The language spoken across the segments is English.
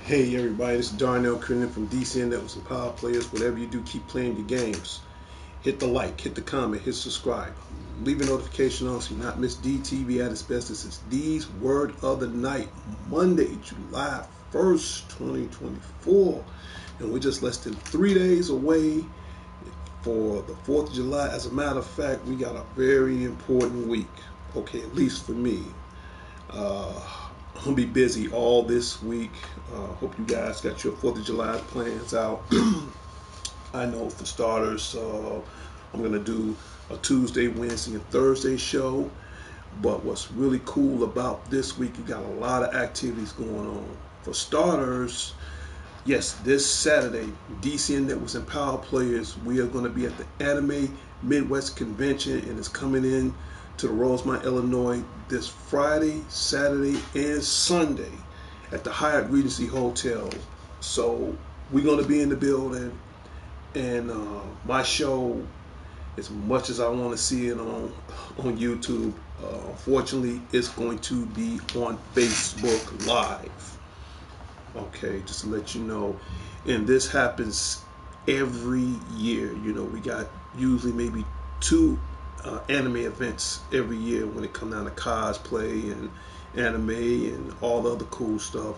Hey everybody, this is Darnell Crittenden from DCN Networks and Power Players. Whatever you do, keep playing your games. Hit the like, hit the comment, hit subscribe. Leave a notification on so you not miss DTV at its best. This is D's Word of the Night, Monday, July 1st, 2024. And we're just less than 3 days away for the 4th of July. As a matter of fact, we got a very important week. Okay, at least for me. I'm gonna be busy all this week. Hope you guys got your 4th of July plans out. I know for starters, I'm gonna do a Tuesday, Wednesday, and Thursday show. But what's really cool about this week, you got a lot of activities going on. For starters, yes, this Saturday, DCN Networks and Power Players, we are going to be at the Anime Midwest Convention, and it's coming in to the Rosemont, Illinois this Friday, Saturday, and Sunday at the Hyatt Regency Hotel. So we're going to be in the building, and my show, as much as I want to see it on YouTube, unfortunately, it's going to be on Facebook Live. Okay, just to let you know. And this happens every year. You know, we got usually maybe two anime events every year when it comes down to cosplay and anime and all the other cool stuff.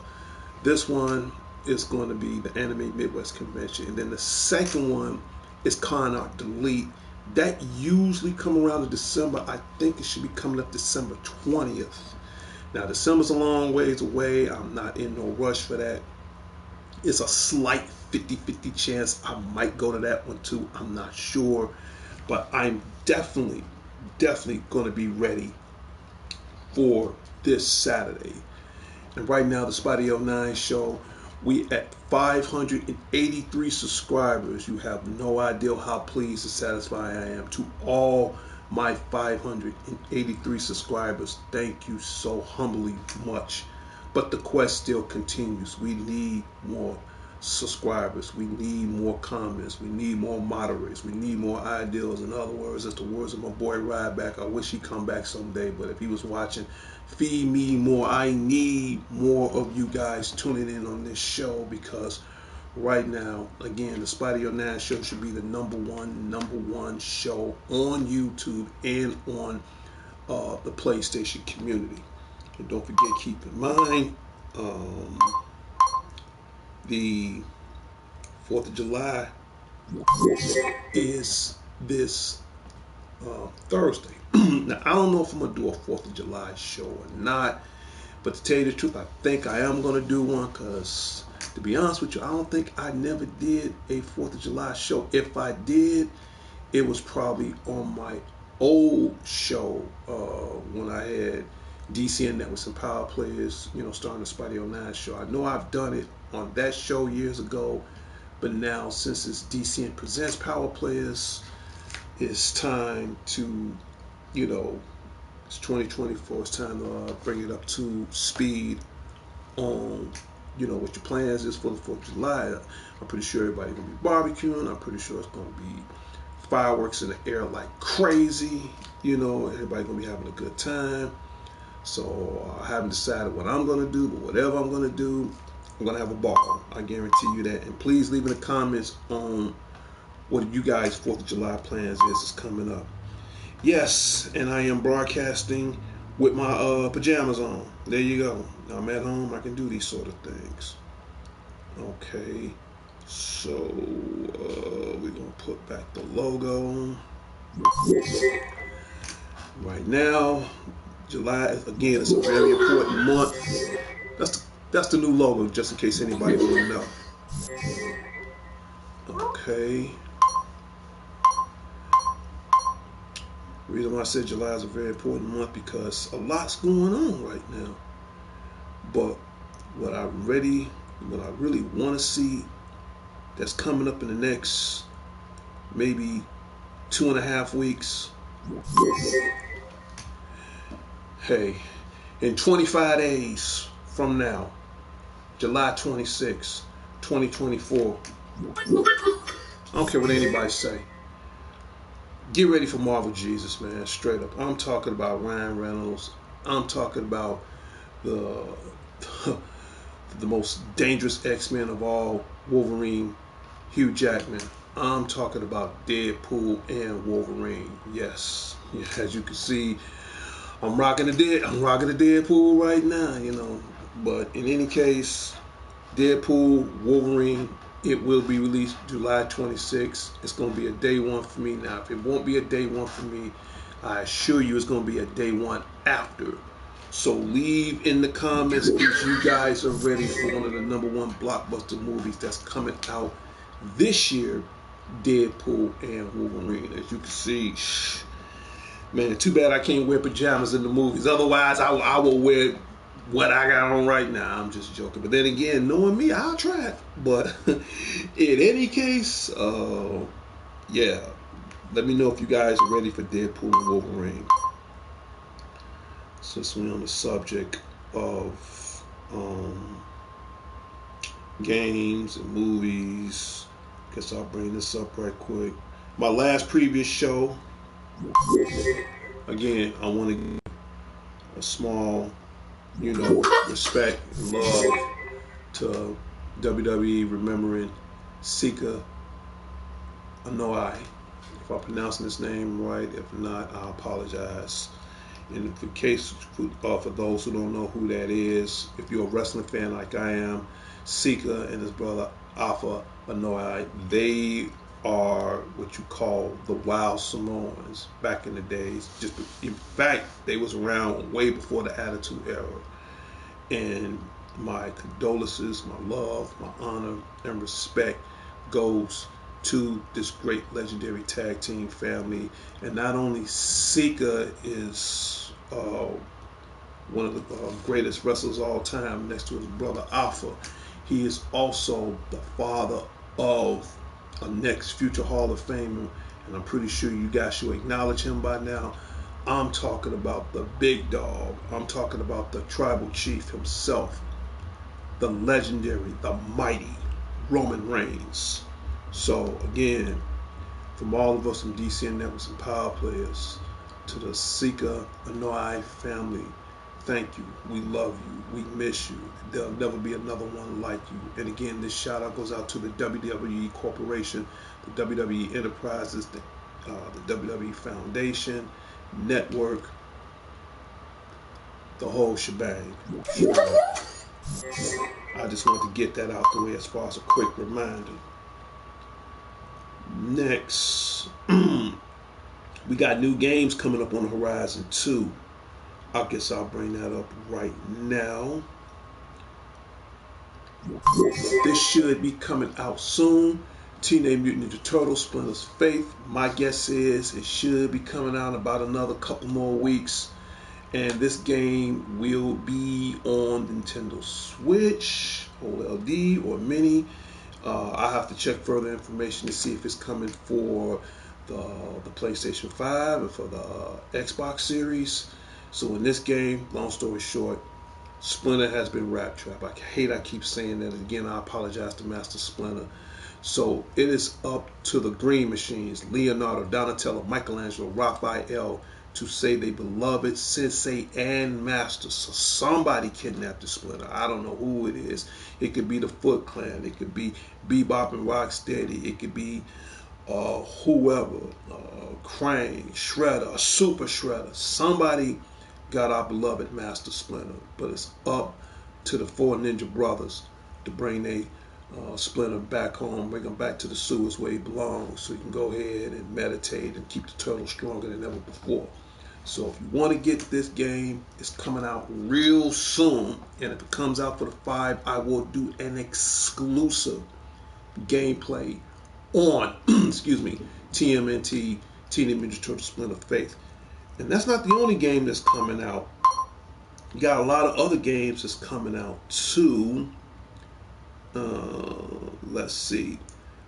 This one is going to be the Anime Midwest Convention. And then the second one is Con Art Delete. That usually come around in December. I think it should be coming up December 20th. Now, December's a long ways away. I'm not in no rush for that. It's a slight 50-50 chance I might go to that one too. I'm not sure. But I'm definitely going to be ready for this Saturday. And right now, the Spotty 09 show, we at 583 subscribers. You have no idea how pleased and satisfied I am. To all my 583 subscribers, thank you so humbly much. But the quest still continues. We need more subscribers. We need more comments. We need more moderators. We need more ideals. In other words, as the words of my boy Ryback, I wish he'd come back someday. But if he was watching, feed me more. I need more of you guys tuning in on this show, because right now, again, the Spotty 09 show should be the number one show on YouTube and on the PlayStation community. And don't forget, keep in mind, the 4th of July is this Thursday. Now, I don't know if I'm going to do a 4th of July show or not, but to tell you the truth, I think I am going to do one, because to be honest with you, I don't think I never did a 4th of July show. If I did, it was probably on my old show when I had DCN Networks and Power Players, you know, starting the Spotty 09 show. I know I've done it on that show years ago, but now since it's DCN Presents Power Players, it's time to, you know, it's 2024. It's time to bring it up to speed on, you know, what your plans is for the 4th of July. I'm pretty sure everybody's going to be barbecuing. I'm pretty sure it's going to be fireworks in the air like crazy. You know, everybody's going to be having a good time. So I haven't decided what I'm going to do, but whatever I'm going to do, I'm going to have a ball. I guarantee you that. And please leave in the comments on what you guys' 4th of July plans is coming up. Yes, and I am broadcasting with my pajamas on. There you go. I'm at home. I can do these sort of things. Okay. So we're going to put back the logo. Right now, July, again, is a very important month. That's the new logo, just in case anybody didn't know. Okay. The reason why I said July is a very important month, because a lot's going on right now. But what I really want to see that's coming up in the next maybe 2.5 weeks. Hey, in 25 days from now, July 26, 2024, I don't care what anybody say. Get ready for Marvel Jesus, man. Straight up. I'm talking about Ryan Reynolds. I'm talking about the the most dangerous X-Men of all, Wolverine, Hugh Jackman. I'm talking about Deadpool and Wolverine. Yes. Yeah, as you can see, I'm rocking the Deadpool right now, you know. But in any case, Deadpool, Wolverine, it will be released July 26th. It's going to be a day one for me. Now, if it won't be a day one for me, I assure you it's going to be a day one after. So leave in the comments if you guys are ready for one of the #1 blockbuster movies that's coming out this year, Deadpool and Wolverine. As you can see, man, too bad I can't wear pajamas in the movies. Otherwise, I will wear what I got on right now. I'm just joking. But then again, knowing me, I'll try it. But in any case, yeah, let me know if you guys are ready for Deadpool and Wolverine. Since we're on the subject of games and movies, guess I'll bring this up right quick. My last previous show, again, I want to give a small, respect and love to WWE, remembering Sika Anoa'i. If I'm pronouncing his name right, if not, I apologize. And for those who don't know who that is, if you're a wrestling fan like I am, Sika and his brother Alpha Anoa'i, they are what you call the Wild Samoans back in the days. Just in fact, they was around way before the Attitude Era. And my condolences, my love, my honor, and respect goes to this great legendary tag team family. And not only Sika is one of the greatest wrestlers of all time next to his brother Alpha, he is also the father of a next future Hall of Famer. And I'm pretty sure you guys should acknowledge him by now. I'm talking about the big dog. I'm talking about the tribal chief himself, the legendary, the mighty Roman Reigns. So again, from all of us from DCN Networks and Power Players to the Sika Anoa'i family, thank you. We love you. We miss you. There'll never be another one like you. And again, this shout out goes out to the WWE Corporation, the WWE Enterprises, the WWE Foundation, Network, the whole shebang. I just want to get that out the way as far as a quick reminder. Next, we got new games coming up on the horizon too. I guess I'll bring that up right now. This should be coming out soon. Teenage Mutant Ninja Turtles, Splinter's Faith. My guess is it should be coming out in about another couple more weeks. And this game will be on Nintendo Switch, OLED, or Mini. I have to check further information to see if it's coming for the PlayStation 5 and for the Xbox Series. So in this game, long story short, Splinter has been rat trapped. I keep saying that again. I apologize to Master Splinter. So it is up to the Green Machines, Leonardo, Donatello, Michelangelo, Raphael, to say they beloved Sensei and Master. So somebody kidnapped the Splinter. I don't know who it is. It could be the Foot Clan. It could be Bebop and Rocksteady. It could be whoever, Krang, Shredder, Super Shredder. Somebody got our beloved Master Splinter. But it's up to the 4 Ninja Brothers to bring their Splinter back home, bring him back to the sewers where he belongs, so you can go ahead and meditate and keep the turtle stronger than ever before. So if you want to get this game, it's coming out real soon. And if it comes out for the 5, I will do an exclusive gameplay on, excuse me, TMNT, Teenage Mutant Ninja Turtles Splinter Faith. And that's not the only game that's coming out You got a lot of other games that's coming out too. Let's see.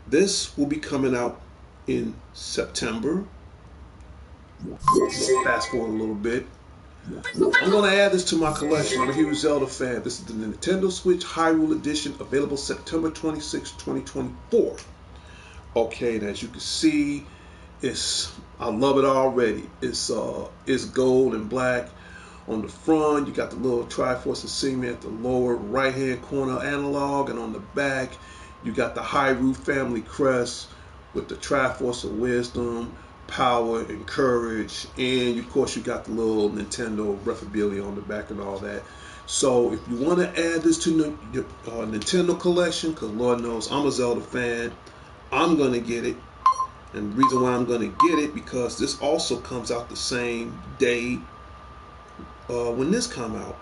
This will be coming out in September. Fast forward a little bit. I'm going to add this to my collection. I'm a huge Zelda fan. This is the Nintendo Switch Hyrule Edition, available September 26, 2024. Okay, and as you can see, I love it already. It's gold and black. On the front, you got the little Triforce insignia at the lower right-hand corner analog, and on the back, you got the Hyrule family crest with the Triforce of Wisdom, Power, and Courage, and of course, you got the little Nintendo Referabilia on the back and all that. So, if you want to add this to your Nintendo collection, because Lord knows I'm a Zelda fan, I'm gonna get it. And the reason why I'm gonna get it because this also comes out the same day when this come out.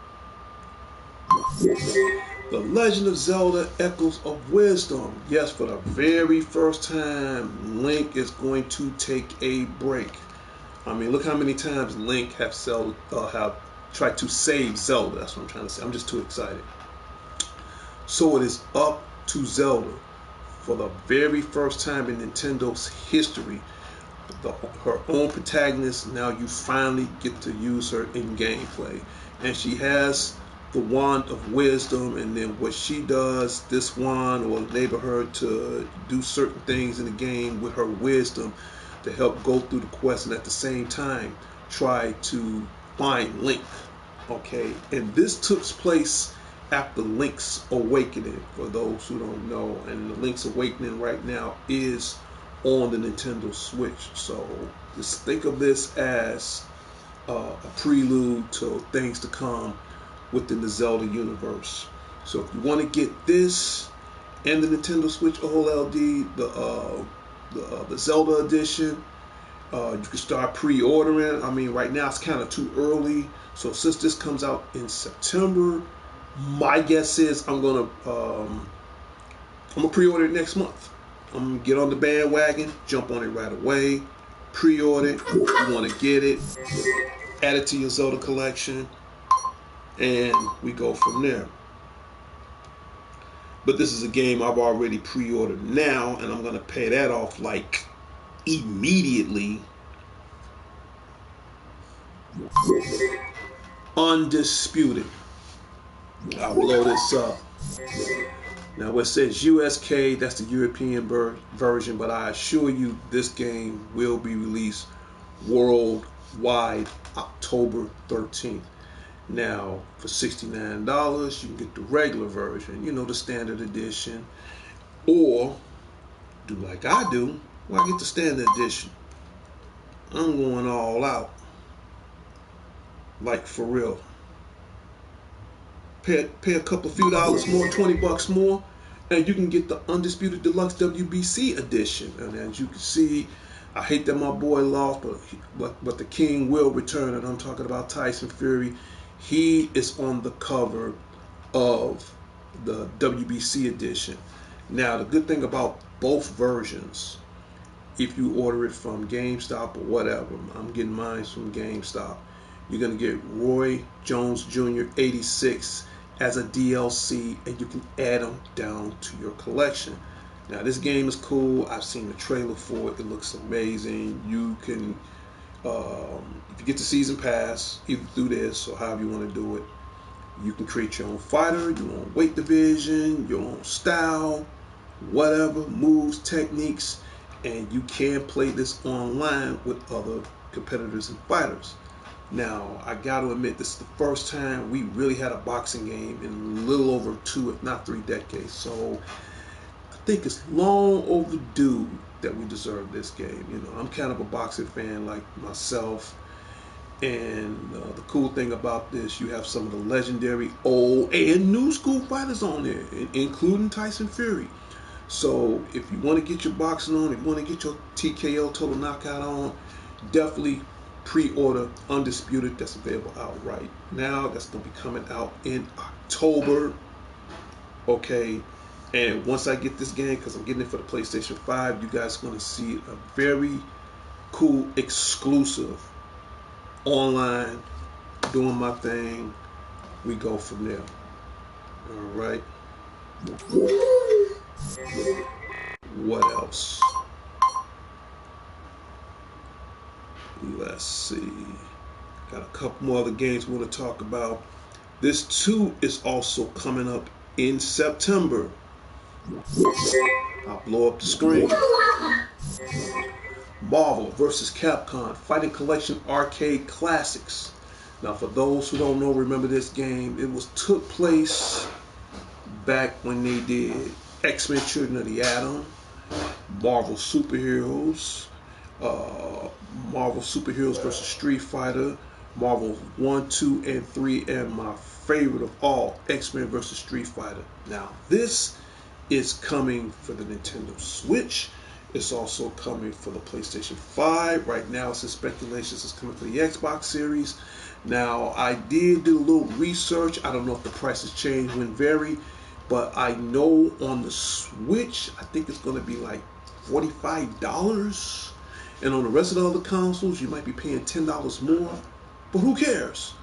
The Legend of Zelda Echoes of Wisdom. Yes, for the very first time, Link is going to take a break. I mean, look how many times Link have tried to save Zelda. That's what I'm trying to say. I'm just too excited. So it is up to Zelda for the very first time in Nintendo's history. Her own protagonist, now you finally get to use her in gameplay. And she has the wand of wisdom, and then what she does, this wand will enable her to do certain things in the game with her wisdom to help go through the quest, and at the same time try to find Link. Okay, and this took place after Link's Awakening, for those who don't know, and the Link's Awakening right now is on the Nintendo Switch. So just think of this as a prelude to things to come within the Zelda universe. So if you want to get this and the Nintendo Switch OLED, the Zelda edition, you can start pre-ordering. I mean, right now it's kind of too early. So since this comes out in September, my guess is I'm gonna pre-order it next month. I'm gonna get on the bandwagon, jump on it right away, pre-order it. If you want to get it, add it to your Zelda collection, and we go from there. But this is a game I've already pre-ordered now, and I'm gonna pay that off like immediately. Undisputed. I'll blow this up. Now, where it says USK, that's the European version, but I assure you this game will be released worldwide October 13th. Now, for $69, you can get the regular version, the standard edition, or do like I do, I get the standard edition. I'm going all out, like for real. Pay a couple few dollars more, $20 more, and you can get the Undisputed Deluxe WBC edition. And as you can see, I hate that my boy lost, but the king will return. And I'm talking about Tyson Fury. He is on the cover of the WBC edition. Now, the good thing about both versions, if you order it from GameStop or whatever, I'm getting mine from GameStop, you're going to get Roy Jones Jr. 86 as a DLC, and you can add them down to your collection. Now, this game is cool. I've seen the trailer for it. It looks amazing. You can, if you get the season pass, either through this or however you want to do it, you can create your own fighter, your own weight division, your own style, whatever, moves, techniques, and you can play this online with other competitors and fighters. Now, I got to admit, this is the first time we really had a boxing game in a little over 2, if not 3 decades. So I think it's long overdue that we deserve this game. I'm kind of a boxing fan like myself. And the cool thing about this, you have some of the legendary old and new school fighters on there, including Tyson Fury. So if you want to get your boxing on, if you want to get your TKO, total knockout on, definitely pre-order Undisputed. That's available out right now. That's going to be coming out in October. Okay, and once I get this game, because I'm getting it for the PlayStation 5, you guys are going to see a very cool exclusive online, doing my thing. we go from there. All right. What else? Let's see. Got a couple more other games we want to talk about. This too is also coming up in September. I'll blow up the screen. Marvel vs. Capcom Fighting Collection Arcade Classics. Now, for those who don't know, remember this game. It was took place back when they did X-Men: Children of the Atom, Marvel Superheroes, uh, Marvel Superheroes vs. Street Fighter, Marvel 1, 2, and 3, and my favorite of all, X-Men vs. Street Fighter. Now, this is coming for the Nintendo Switch. It's also coming for the PlayStation 5. Right now, it's in speculations it's coming for the Xbox Series. Now, I did do a little research. I don't know if the prices change when vary, but I know on the Switch, I think it's going to be like $45. And on the rest of the other consoles, you might be paying $10 more. But who cares?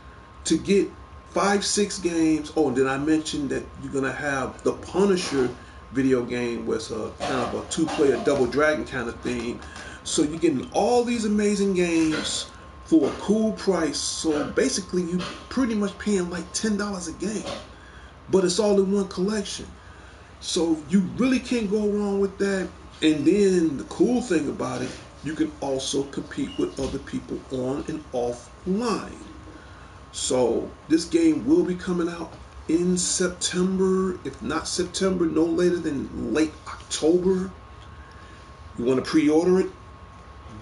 To get 5-6 games. Oh, and then I mentioned that you're going to have the Punisher video game with a kind of a 2-player Double Dragon kind of thing. So you're getting all these amazing games for a cool price. So basically, you pretty much paying like $10 a game. But it's all in one collection. So you really can't go wrong with that. And then the cool thing about it, you can also compete with other people on and offline. So this game will be coming out in September, if not September, no later than late October. You want to pre-order it?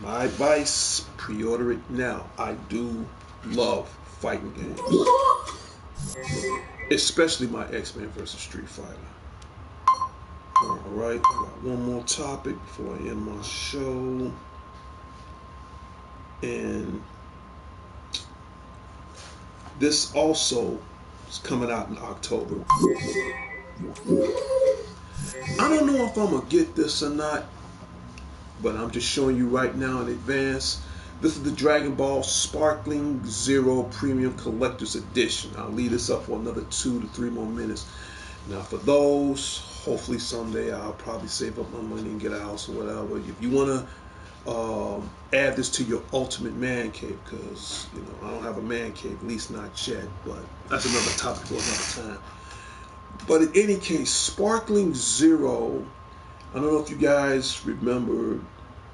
My advice, pre-order it now. I do love fighting games, especially my X-Men vs. Street Fighter. All right, I got one more topic before I end my show. And this also is coming out in October. I don't know if I'm going to get this or not, but I'm just showing you right now in advance. This is the Dragon Ball Sparkling Zero Premium Collector's Edition. I'll leave this up for another 2 to 3 more minutes. Now, for those, hopefully someday I'll probably save up my money and get a house or whatever. If you want to add this to your ultimate man cave, because I don't have a man cave, at least not yet, but that's another topic for another time. But in any case, Sparkling Zero, I don't know if you guys remember,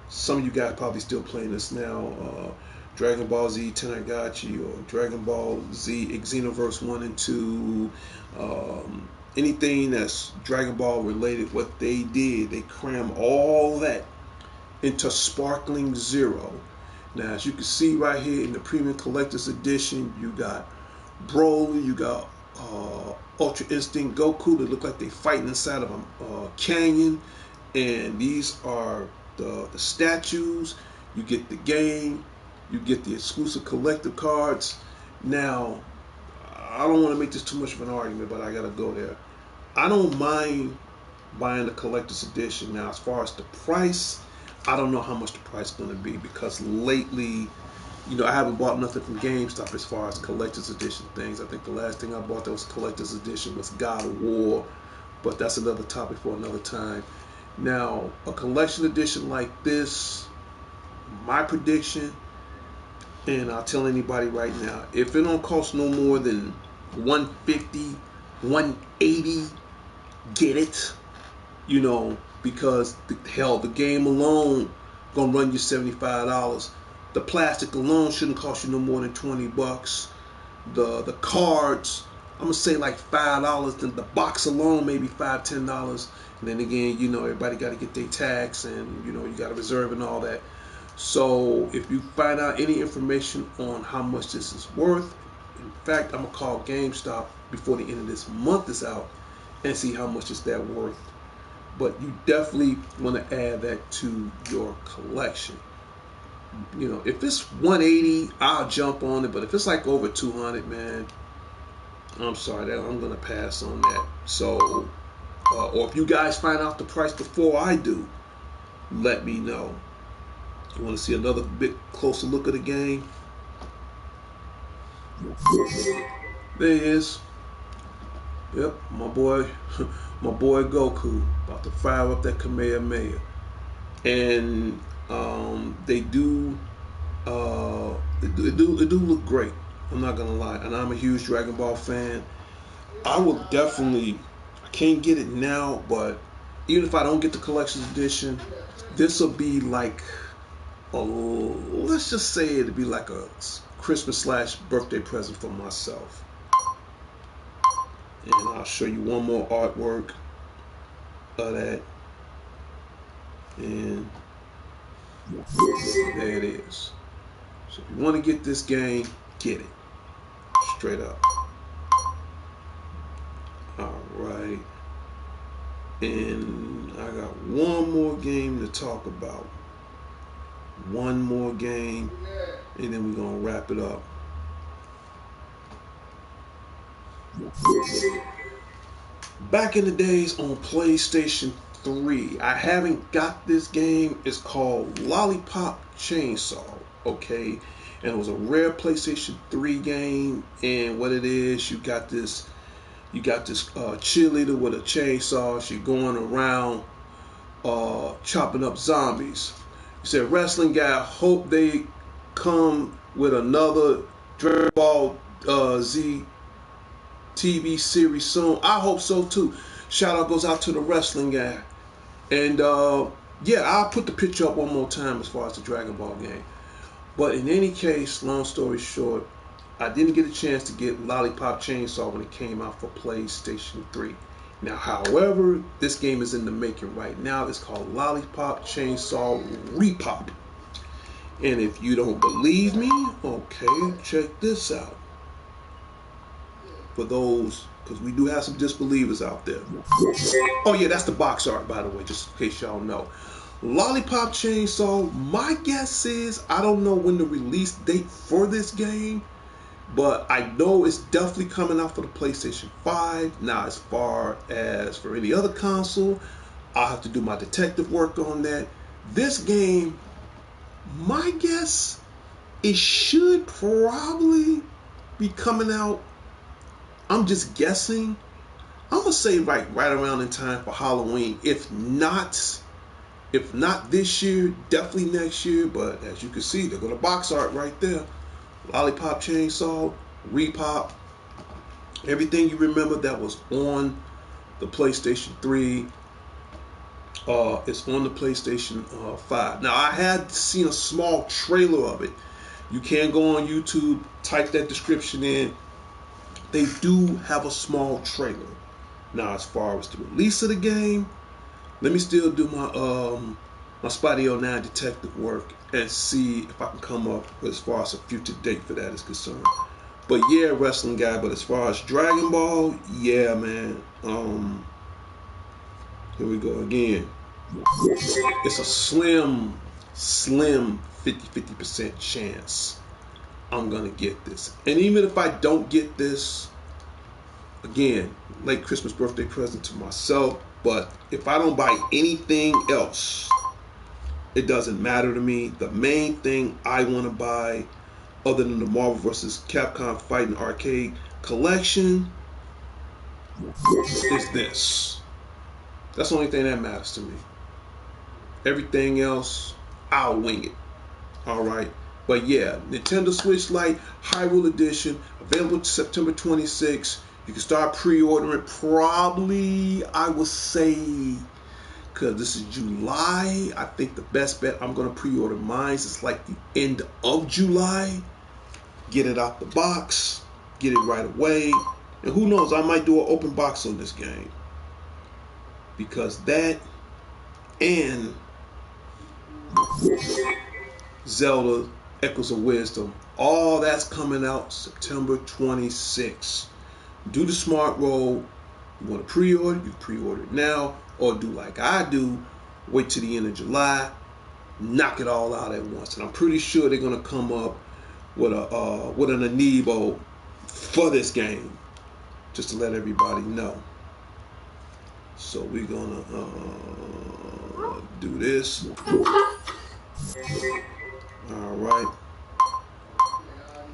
some of you guys probably still playing this now, Dragon Ball Z Tenagachi or Dragon Ball Z Xenoverse 1 and 2, anything that's Dragon Ball related. What they did, they crammed all that into Sparkling Zero. Now, as you can see right here in the Premium Collector's Edition, you got Broly, you got Ultra Instinct Goku that look like they fighting inside of a canyon, and these are the statues. You get the game, you get the exclusive collector cards. Now, I don't want to make this too much of an argument, but I gotta go there. I don't mind buying the collector's edition. Now, as far as the price, I don't know how much the price is going to be, because lately, I haven't bought nothing from GameStop as far as collector's edition things. I think the last thing I bought that was collector's edition was God of War, but that's another topic for another time. Now, a collection edition like this, my prediction, and I'll tell anybody right now, if it don't cost no more than $150, $180, get it. Because the game alone gonna run you $75. The plastic alone shouldn't cost you no more than $20. The cards, I'm gonna say like $5. Then the box alone maybe $5, $10. And then again, everybody got to get their tax, and you got to reserve and all that. So if you find out any information on how much this is worth, in fact, I'm gonna call GameStop before the end of this month is out and see how much is that worth. But you definitely want to add that to your collection. If it's 180, I'll jump on it. But if it's like over 200, man, I'm sorry, I'm gonna pass on that. So, or if you guys find out the price before I do, let me know. You want to see another bit closer look at the game? There he is. Yep, my boy, my boy Goku about to fire up that Kamehameha, and they do, it do look great. I'm not gonna lie, and I'm a huge Dragon Ball fan. I will definitely, I can't get it now, but even if I don't get the collector's edition, this will be like, let's just say it'd be like a Christmas slash birthday present for myself. And I'll show you one more artwork of that. And there it is. So if you want to get this game, get it. Straight up. Alright. And I got one more game to talk about. One more game. And then we're going to wrap it up. Back in the days on PlayStation 3, I haven't got this game. It's called Lollipop Chainsaw, okay? And it was a rare PlayStation 3 game. And what it is, you got this cheerleader with a chainsaw. She's going around chopping up zombies. You said wrestling guy, hope they come with another Dragon Ball Z TV series soon. I hope so too. Shout out goes out to the wrestling guy. And yeah, I'll put the picture up one more time as far as the Dragon Ball game. But in any case, long story short, I didn't get a chance to get Lollipop Chainsaw when it came out for PlayStation 3. Now, however, this game is in the making right now. It's called Lollipop Chainsaw Repop. And if you don't believe me, okay, check this out. For those, because we do have some disbelievers out there. Oh yeah, that's the box art, by the way, just in case y'all know. Lollipop Chainsaw, my guess is, I don't know when the release date for this game, but I know it's definitely coming out for the PlayStation 5. Now, as far as for any other console, I'll have to do my detective work on that. This game, my guess, it should probably be coming out, I'm just guessing, I'm going to say right around in time for Halloween. If not this year, definitely next year. But as you can see, they're going to box art right there. Lollipop Chainsaw, Repop, everything you remember that was on the PlayStation 3, it's on the PlayStation 5. Now, I had seen a small trailer of it. You can go on YouTube, type that description in. They do have a small trailer. Now, as far as the release of the game, let me still do my Spidey 09 detective work and see if I can come up with as far as a future date for that is concerned. But yeah, wrestling guy. But as far as Dragon Ball, yeah, man. Here we go again. It's a slim 50% chance I'm gonna get this. And even if I don't get this, again, late Christmas birthday present to myself. But if I don't buy anything else, it doesn't matter to me. The main thing I want to buy, other than the Marvel vs. Capcom Fighting Arcade Collection, is this. That's the only thing that matters to me. Everything else, I'll wing it. Alright. But yeah, Nintendo Switch Lite Hyrule Edition, available September 26th. You can start pre-ordering probably, I would say, because this is July. I think the best bet I'm going to pre-order mine is like the end of July. Get it out the box. Get it right away. And who knows, I might do an open box on this game. Because that and Zelda Echoes of Wisdom, all that's coming out September 26th. Do the smart roll. You want to pre-order, you pre-order it now, or do like I do, wait till the end of July, knock it all out at once. And I'm pretty sure they're gonna come up with an amiibo for this game, just to let everybody know. So we're gonna do this. All right.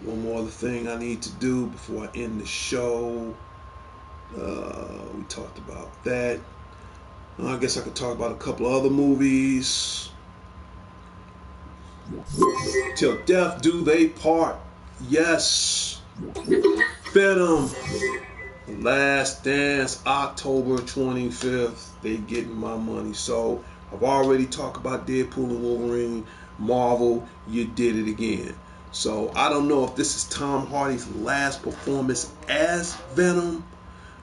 One more other thing I need to do before I end the show. We talked about that. I guess I could talk about a couple of other movies. Till death do they part. Yes. Venom. Last Dance, October 25th. They getting my money. So I've already talked about Deadpool and Wolverine. Marvel, you did it again. So I don't know if this is Tom Hardy's last performance as Venom,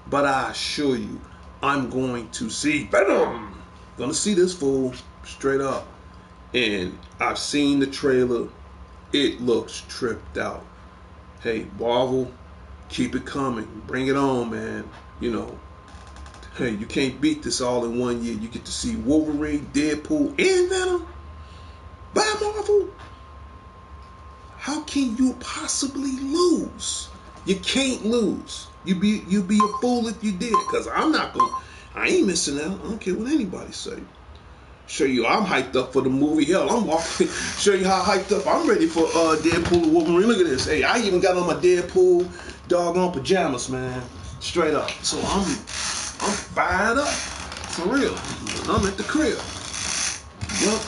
but I assure you, I'm going to see Venom. Gonna see this fool straight up. And I've seen the trailer. It looks tripped out. Hey, Marvel, keep it coming. Bring it on, man. You know, hey, you can't beat this all in one year. You get to see Wolverine, Deadpool, and Venom by Marvel. How can you possibly lose? You can't lose. You'd be a fool if you did. Cause I ain't missing out. I don't care what anybody say. Show you I'm hyped up for the movie. Hell, I'm walking. Show you how hyped up I'm ready for Deadpool and Wolverine. Look at this. Hey, I even got on my Deadpool doggone pajamas, man. Straight up. So I'm fired up. For real. I'm at the crib. Yup.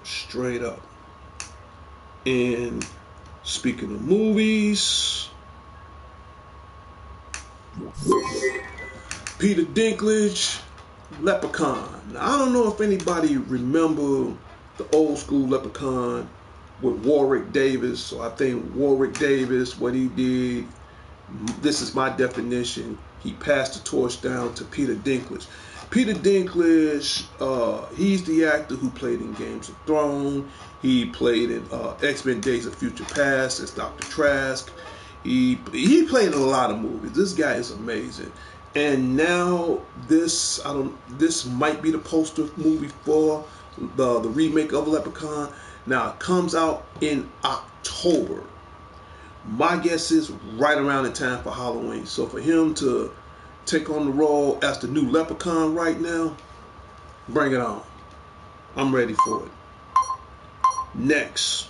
Straight up. And speaking of movies, Peter Dinklage, Leprechaun. Now, I don't know if anybody remember the old school Leprechaun with Warwick Davis. So I think Warwick Davis, what he did, this is my definition, he passed the torch down to Peter Dinklage. Peter Dinklage, he's the actor who played in Games of Thrones. He played in X-Men Days of Future Past as Dr. Trask. He played in a lot of movies. This guy is amazing. And now this might be the poster movie for the remake of Leprechaun. Now it comes out in October. My guess is right around the time for Halloween. So for him to take on the role as the new Leprechaun right now, bring it on. I'm ready for it. Next,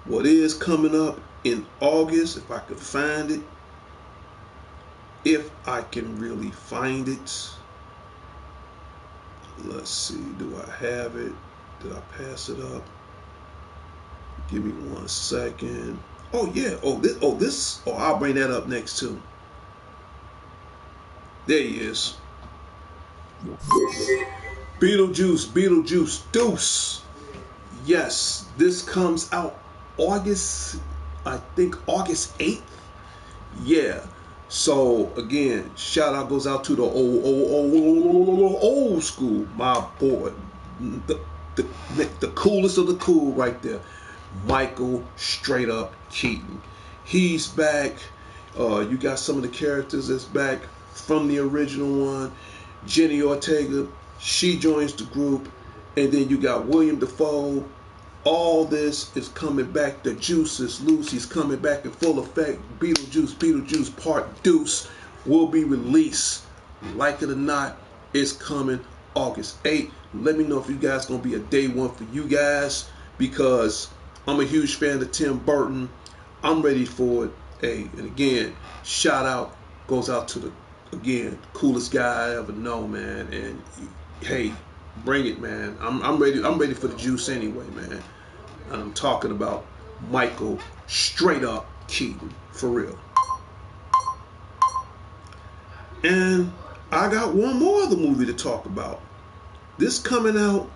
what is coming up in August, if I could find it, if I can really find it. Let's see, do I have it? Did I pass it up? Give me 1 second. Oh yeah, I'll bring that up next too. There he is. Beetlejuice Deuce. Yes, this comes out August 8th. Yeah. So again, shout out goes out to the old school, my boy, the coolest of the cool right there, Michael straight up Keaton. He's back. You got some of the characters that's back from the original one. Jenny Ortega, she joins the group, and then you got William Dafoe. All this is coming back. The juice is loose. He's coming back in full effect. Beetlejuice Part Deuce will be released. Like it or not, it's coming August 8th. Let me know if you guys going to be a day one for you guys, because I'm a huge fan of Tim Burton. I'm ready for it. Hey, and again, shout out goes out to the coolest guy I ever know, man. And hey, bring it, man. I'm ready. I'm ready for the juice anyway, man. And I'm talking about Michael straight up Keaton, for real. And I got one more other movie to talk about. This coming out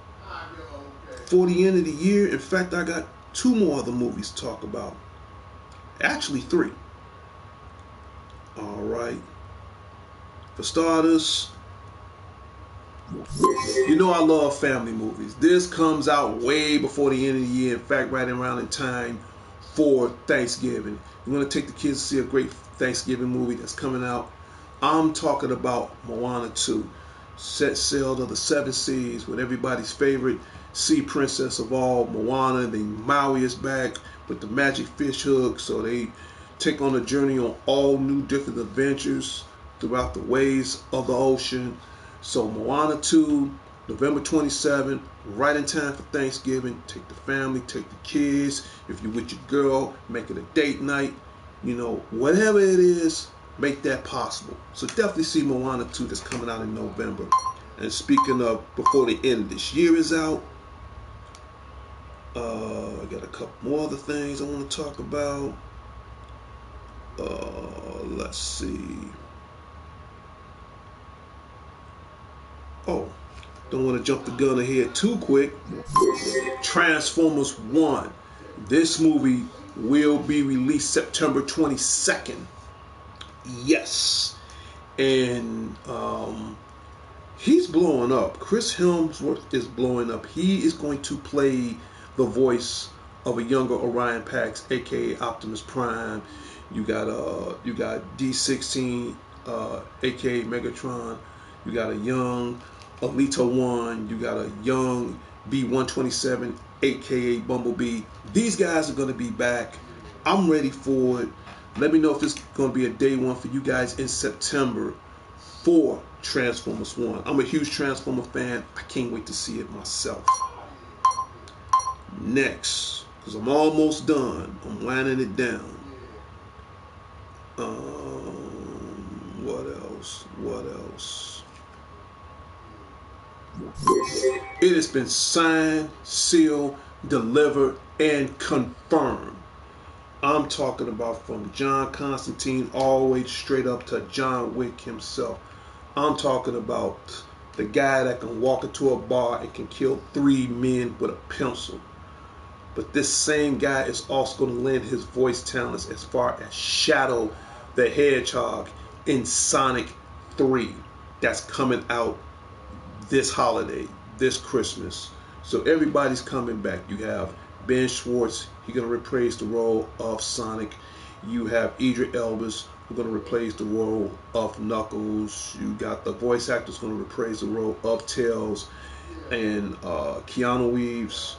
for the end of the year. In fact, I got 2 more other movies to talk about. Actually 3. All right. For starters, you know I love family movies. This comes out way before the end of the year. In fact, right around in time for Thanksgiving. You want to take the kids to see a great Thanksgiving movie that's coming out. I'm talking about Moana 2. Set sail to the 7 seas with everybody's favorite sea princess of all, Moana. Then Maui is back with the magic fish hook. So they take on a journey on all new different adventures throughout the waves of the ocean. So Moana 2 November 27th, right in time for Thanksgiving. Take the family, take the kids. If you're with your girl, make it a date night. You know, whatever it is, make that possible. So definitely see Moana 2 that's coming out in November. And speaking of, before the end of this year is out, I got a couple more other things I want to talk about. Let's see. Oh, don't want to jump the gun ahead too quick. Transformers 1. This movie will be released September 22nd. Yes. And he's blowing up. Chris Hemsworth is blowing up. He is going to play the voice of a younger Orion Pax, aka Optimus Prime. You got D16, aka Megatron. You got a young Alita 1. You got a young B127, aka Bumblebee. These guys are going to be back. I'm ready for it. Let me know if this is going to be a day one for you guys in September for Transformers 1. I'm a huge Transformer fan. I can't wait to see it myself. Next, because I'm almost done. I'm winding it down. What else? What else? It has been signed, sealed, delivered, and confirmed. I'm talking about from John Constantine all the way straight up to John Wick himself. I'm talking about the guy that can walk into a bar and can kill 3 men with a pencil. But this same guy is also going to lend his voice talents as far as Shadow the Hedgehog in Sonic 3. That's coming out this holiday, this Christmas. So everybody's coming back. You have Ben Schwartz, he's going to reprise the role of Sonic. You have Idris Elba, who's going to reprise the role of Knuckles. You got the voice actors going to reprise the role of Tails. And Keanu Reeves,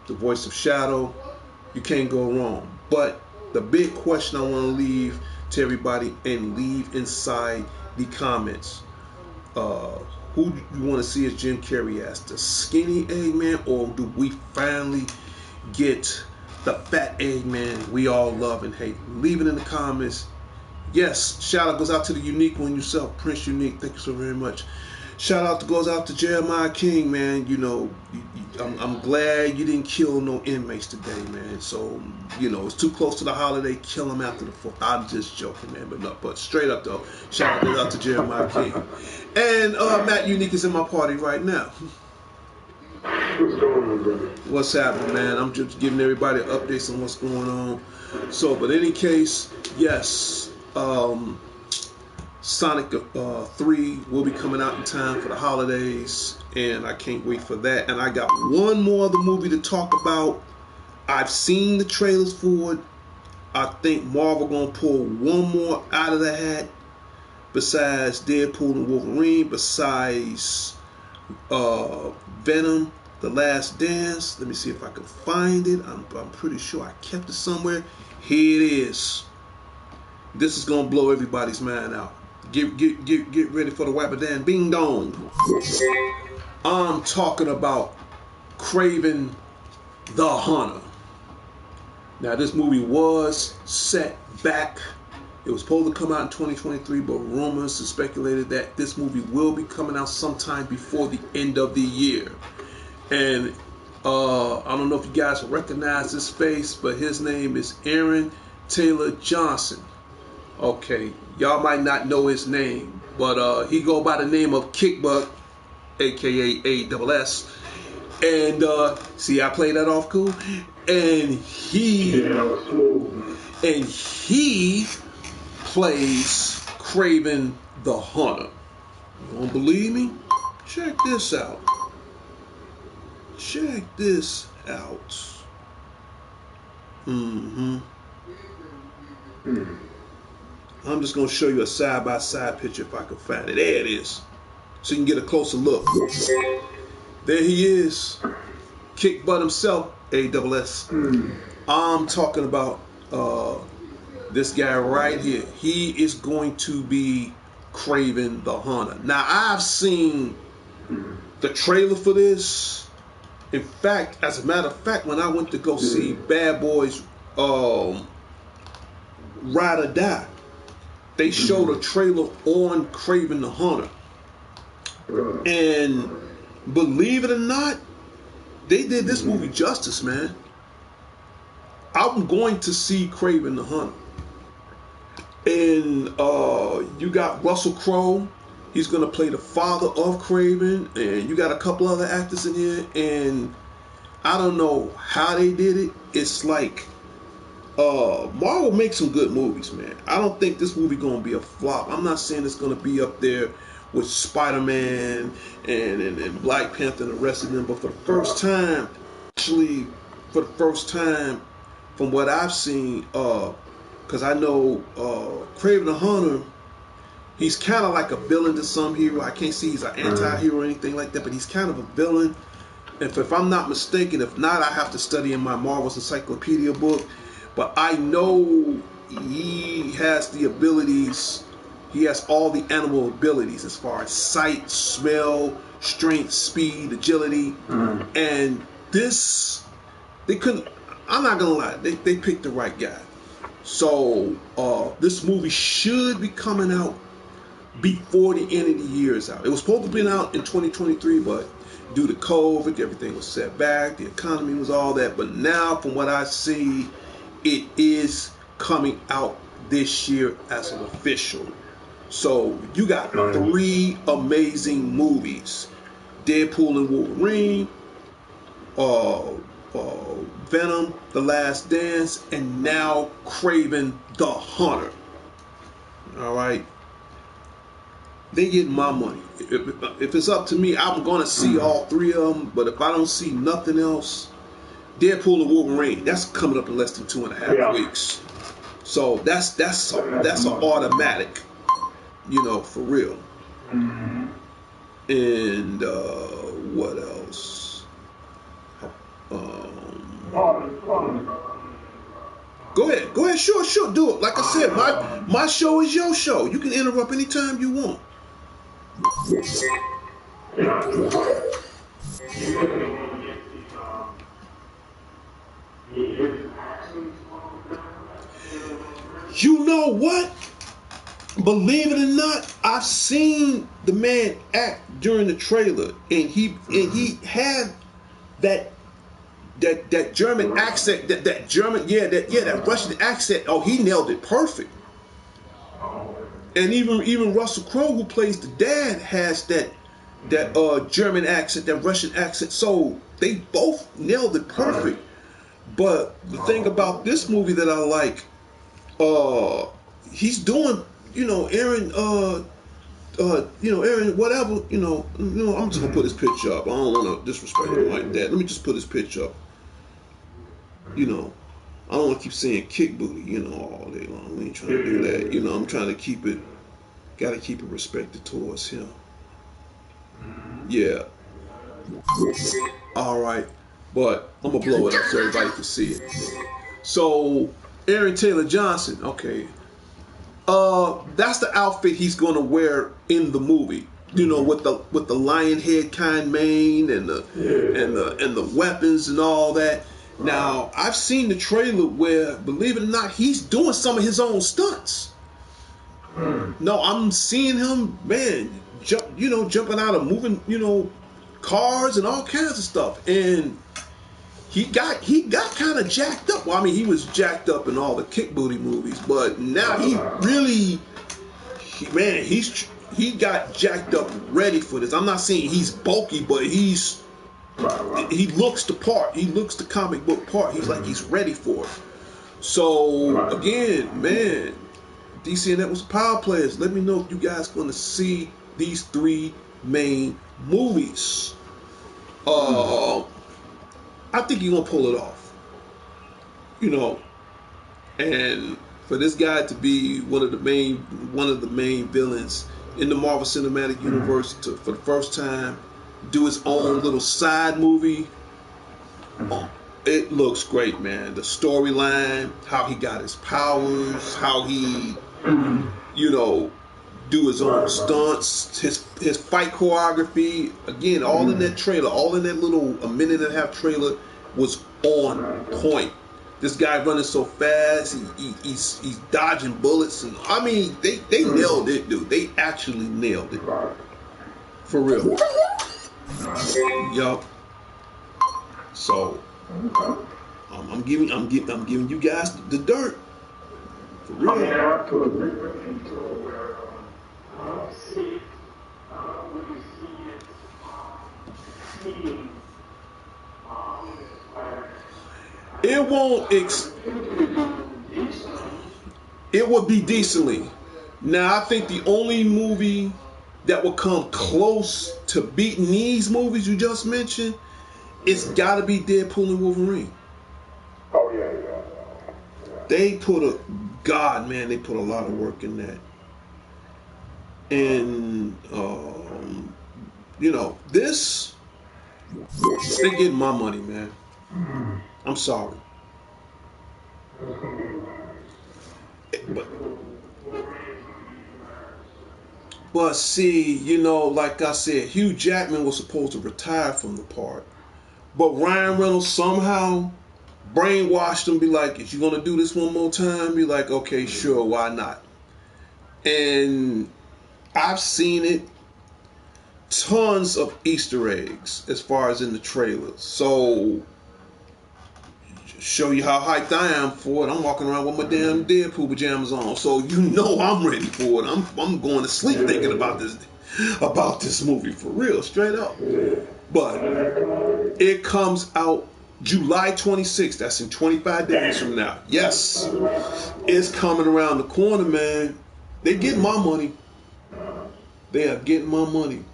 the voice of Shadow. You can't go wrong. But the big question I want to leave to everybody and leave inside the comments. Who do you want to see as Jim Carrey as? The skinny Eggman, or do we finally get the fat Eggman we all love and hate? Leave it in the comments. Yes, shout out goes out to the unique one yourself, Prince Unique. Thank you so very much. Shout out goes out to Jeremiah King, man. You know, I'm glad you didn't kill no inmates today, man. So, you know, it's too close to the holiday. Kill them after the 4th. I'm just joking, man. But straight up, though, shout out goes out to Jeremiah King. And Matt Unique is in my party right now. What's going on, brother? What's happening, man? I'm just giving everybody updates on what's going on. So, but in any case, yes, Sonic 3 will be coming out in time for the holidays, and I can't wait for that. And I got one more other movie to talk about. I've seen the trailers for it. I think Marvel gonna pull one more out of the hat besides Deadpool and Wolverine, besides Venom, The Last Dance. Let me see if I can find it. I'm pretty sure I kept it somewhere. Here it is. This is gonna blow everybody's mind out. Get ready for the Wabadan Bing Dong. I'm talking about Kraven the Hunter. Now, this movie was set back. It was supposed to come out in 2023, but rumors have speculated that this movie will be coming out sometime before the end of the year. And I don't know if you guys recognize this face, but his name is Aaron Taylor Johnson. Okay, y'all might not know his name, but he go by the name of Kickbutt, aka ASS. And see, I played that off cool. And he plays Kraven the Hunter. You don't believe me? Check this out. Check this out. I'm just going to show you a side-by-side picture if I can find it. There it is. So you can get a closer look. There he is. Kick butt himself, ASS. I'm talking about this guy right here. He is going to be Kraven the Hunter. Now, I've seen the trailer for this. In fact, as a matter of fact, when I went to go see Bad Boys Ride or Die, they showed a trailer on Kraven the Hunter. And believe it or not, they did this movie justice, man. I'm going to see Kraven the Hunter. And you got Russell Crowe. He's going to play the father of Kraven. And you got a couple other actors in here. And I don't know how they did it. It's like Marvel makes some good movies, man. I don't think this movie going to be a flop. I'm not saying it's going to be up there with Spider-Man and Black Panther and the rest of them. But for the first time, from what I've seen, because I know Kraven the Hunter, he's kind of like a villain to some hero. I can't see he's an anti-hero or anything like that, but he's kind of a villain. And if I'm not mistaken, if not, I have to study in my Marvel's Encyclopedia book. But I know he has the abilities, he has all the animal abilities as far as sight, smell, strength, speed, agility. And this, they couldn't, I'm not going to lie, they picked the right guy. So this movie should be coming out before the end of the year is out. It was supposed to be out in 2023, but due to COVID, everything was set back. The economy was all that. But now, from what I see, it is coming out this year as an official. So you got 3 amazing movies: Deadpool and Wolverine, Venom: The Last Dance, and now Kraven the Hunter. All right, they get my money. If it's up to me, I'm gonna see all 3 of them. But if I don't see nothing else, Deadpool and Wolverine, that's coming up in less than 2.5 weeks. So that's an automatic, for real. And what else? Go ahead, sure, do it. Like I said, my show is your show. You can interrupt anytime you want. You know what? Believe it or not, I've seen the man act during the trailer, and he had that German accent, that German, that Russian accent. Oh, he nailed it perfect. And even Russell Crowe, who plays the dad, has that German accent, that Russian accent. So they both nailed it perfect. But the thing about this movie that I like, he's doing, Aaron, Aaron, whatever, I'm just gonna put his picture up. I don't want to disrespect him like that. Let me just put his picture up. I don't want to keep saying kick booty, all day long. We ain't trying to do that. I'm trying to gotta keep it respected towards him. Yeah. All right. But I'm going to blow it up so everybody can see it. So, Aaron Taylor Johnson, okay. That's the outfit he's going to wear in the movie. With the lion head kind mane and the weapons and all that. Now, I've seen the trailer where, believe it or not, he's doing some of his own stunts. No, I'm seeing him, man, jumping out of moving, cars and all kinds of stuff. And he got kind of jacked up. Well, I mean, he was jacked up in all the kick booty movies, but now he got jacked up ready for this. I'm not saying he's bulky, but he looks the part. He looks the comic book part. He's like he's ready for it. So again, man, DC and Network's Power Players, let me know if you guys going to see these 3 main movies. I think you're gonna pull it off. And for this guy to be one of the main villains in the Marvel Cinematic Universe for the first time do his own little side movie. It looks great, man. The storyline, how he got his powers, how he, do his own stunts, his fight choreography. Again, all in that trailer, all in that little a minute and a half trailer was on point. This guy running so fast, he's dodging bullets, and I mean they nailed it, dude. They actually nailed it, for real. Yup. So I'm giving you guys the dirt, for real. I mean, I have to agree with you to where see, when you see it, It won't. It would be decently. Now, I think the only movie that will come close to beating these movies you just mentioned, it's got to be Deadpool and Wolverine. Oh yeah. They put they put a lot of work in that. And this, they getting my money, man. I'm sorry. But see, like I said, Hugh Jackman was supposed to retire from the part. But Ryan Reynolds somehow brainwashed him, be like, if you're going to do this one more time, be like, okay, sure, why not? And I've seen it, tons of Easter eggs as far as in the trailers. So, show you how hyped I am for it. I'm walking around with my damn Deadpool pajamas on, so I'm ready for it. I'm going to sleep thinking about this movie, for real, straight up. But it comes out July 26th. That's in 25 days from now. Yes, it's coming around the corner, man. They getting my money. They are getting my money.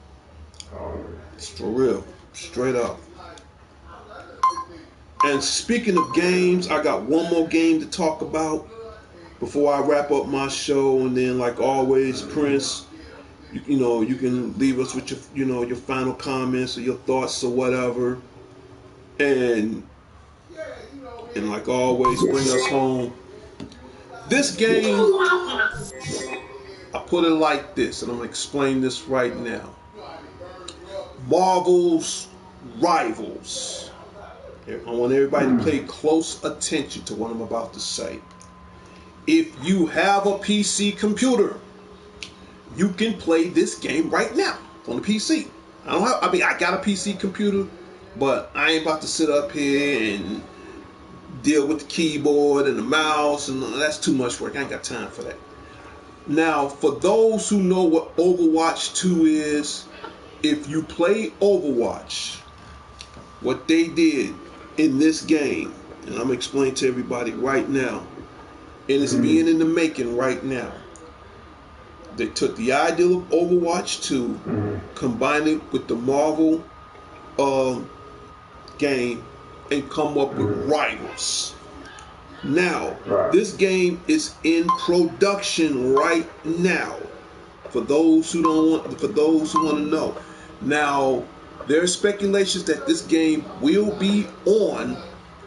It's for real, straight up. And speaking of games, I got one more game to talk about before I wrap up my show. And then, like always, Prince, you can leave us with your final comments or your thoughts or whatever. And like always, bring us home. This game, I put it like this, and I'm gonna explain this right now. Marvel's Rivals. I want everybody to pay close attention to what I'm about to say. If you have a PC computer, you can play this game right now on the PC. I got a PC computer, but I ain't about to sit up here and deal with the keyboard and the mouse, and that's too much work. I ain't got time for that. Now, for those who know what Overwatch 2 is, if you play Overwatch, what they did in this game, and I'm going to explain to everybody right now, and it's being in the making right now. They took the idea of Overwatch 2, combined it with the Marvel game, and come up with Rivals. Now, this game is in production right now. For those who want to know. Now, there are speculations that this game will be on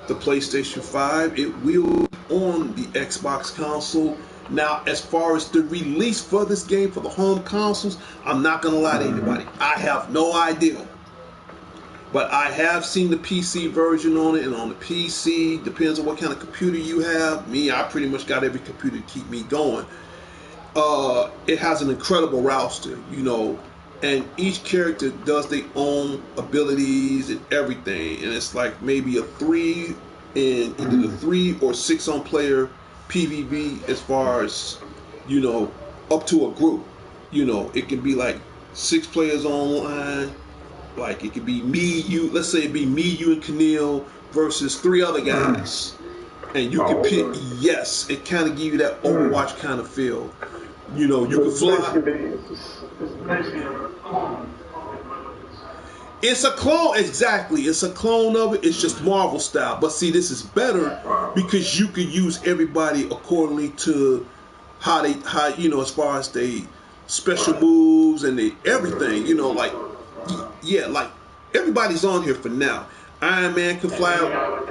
the PlayStation 5. It will be on the Xbox console. Now, as far as the release for this game for the home consoles, I'm not going to lie to anybody. I have no idea. But I have seen the PC version on it, and on the PC, depends on what kind of computer you have. Me, I pretty much got every computer to keep me going. It has an incredible roster, and each character does their own abilities and everything. And it's like maybe a 3 in either the 3 or 6 on player PvP as far as, up to a group. It can be like 6 players online. Like it could be me, you, let's say it be me, you, and Keneal versus 3 other guys. And you can pick, yes, it kind of give you that Overwatch kind of feel. You can fly. It's a clone, exactly. It's a clone of it. It's just Marvel style. But see, this is better because you can use everybody accordingly to how as far as they special moves and everything. Like everybody's on here for now. Iron Man can fly out.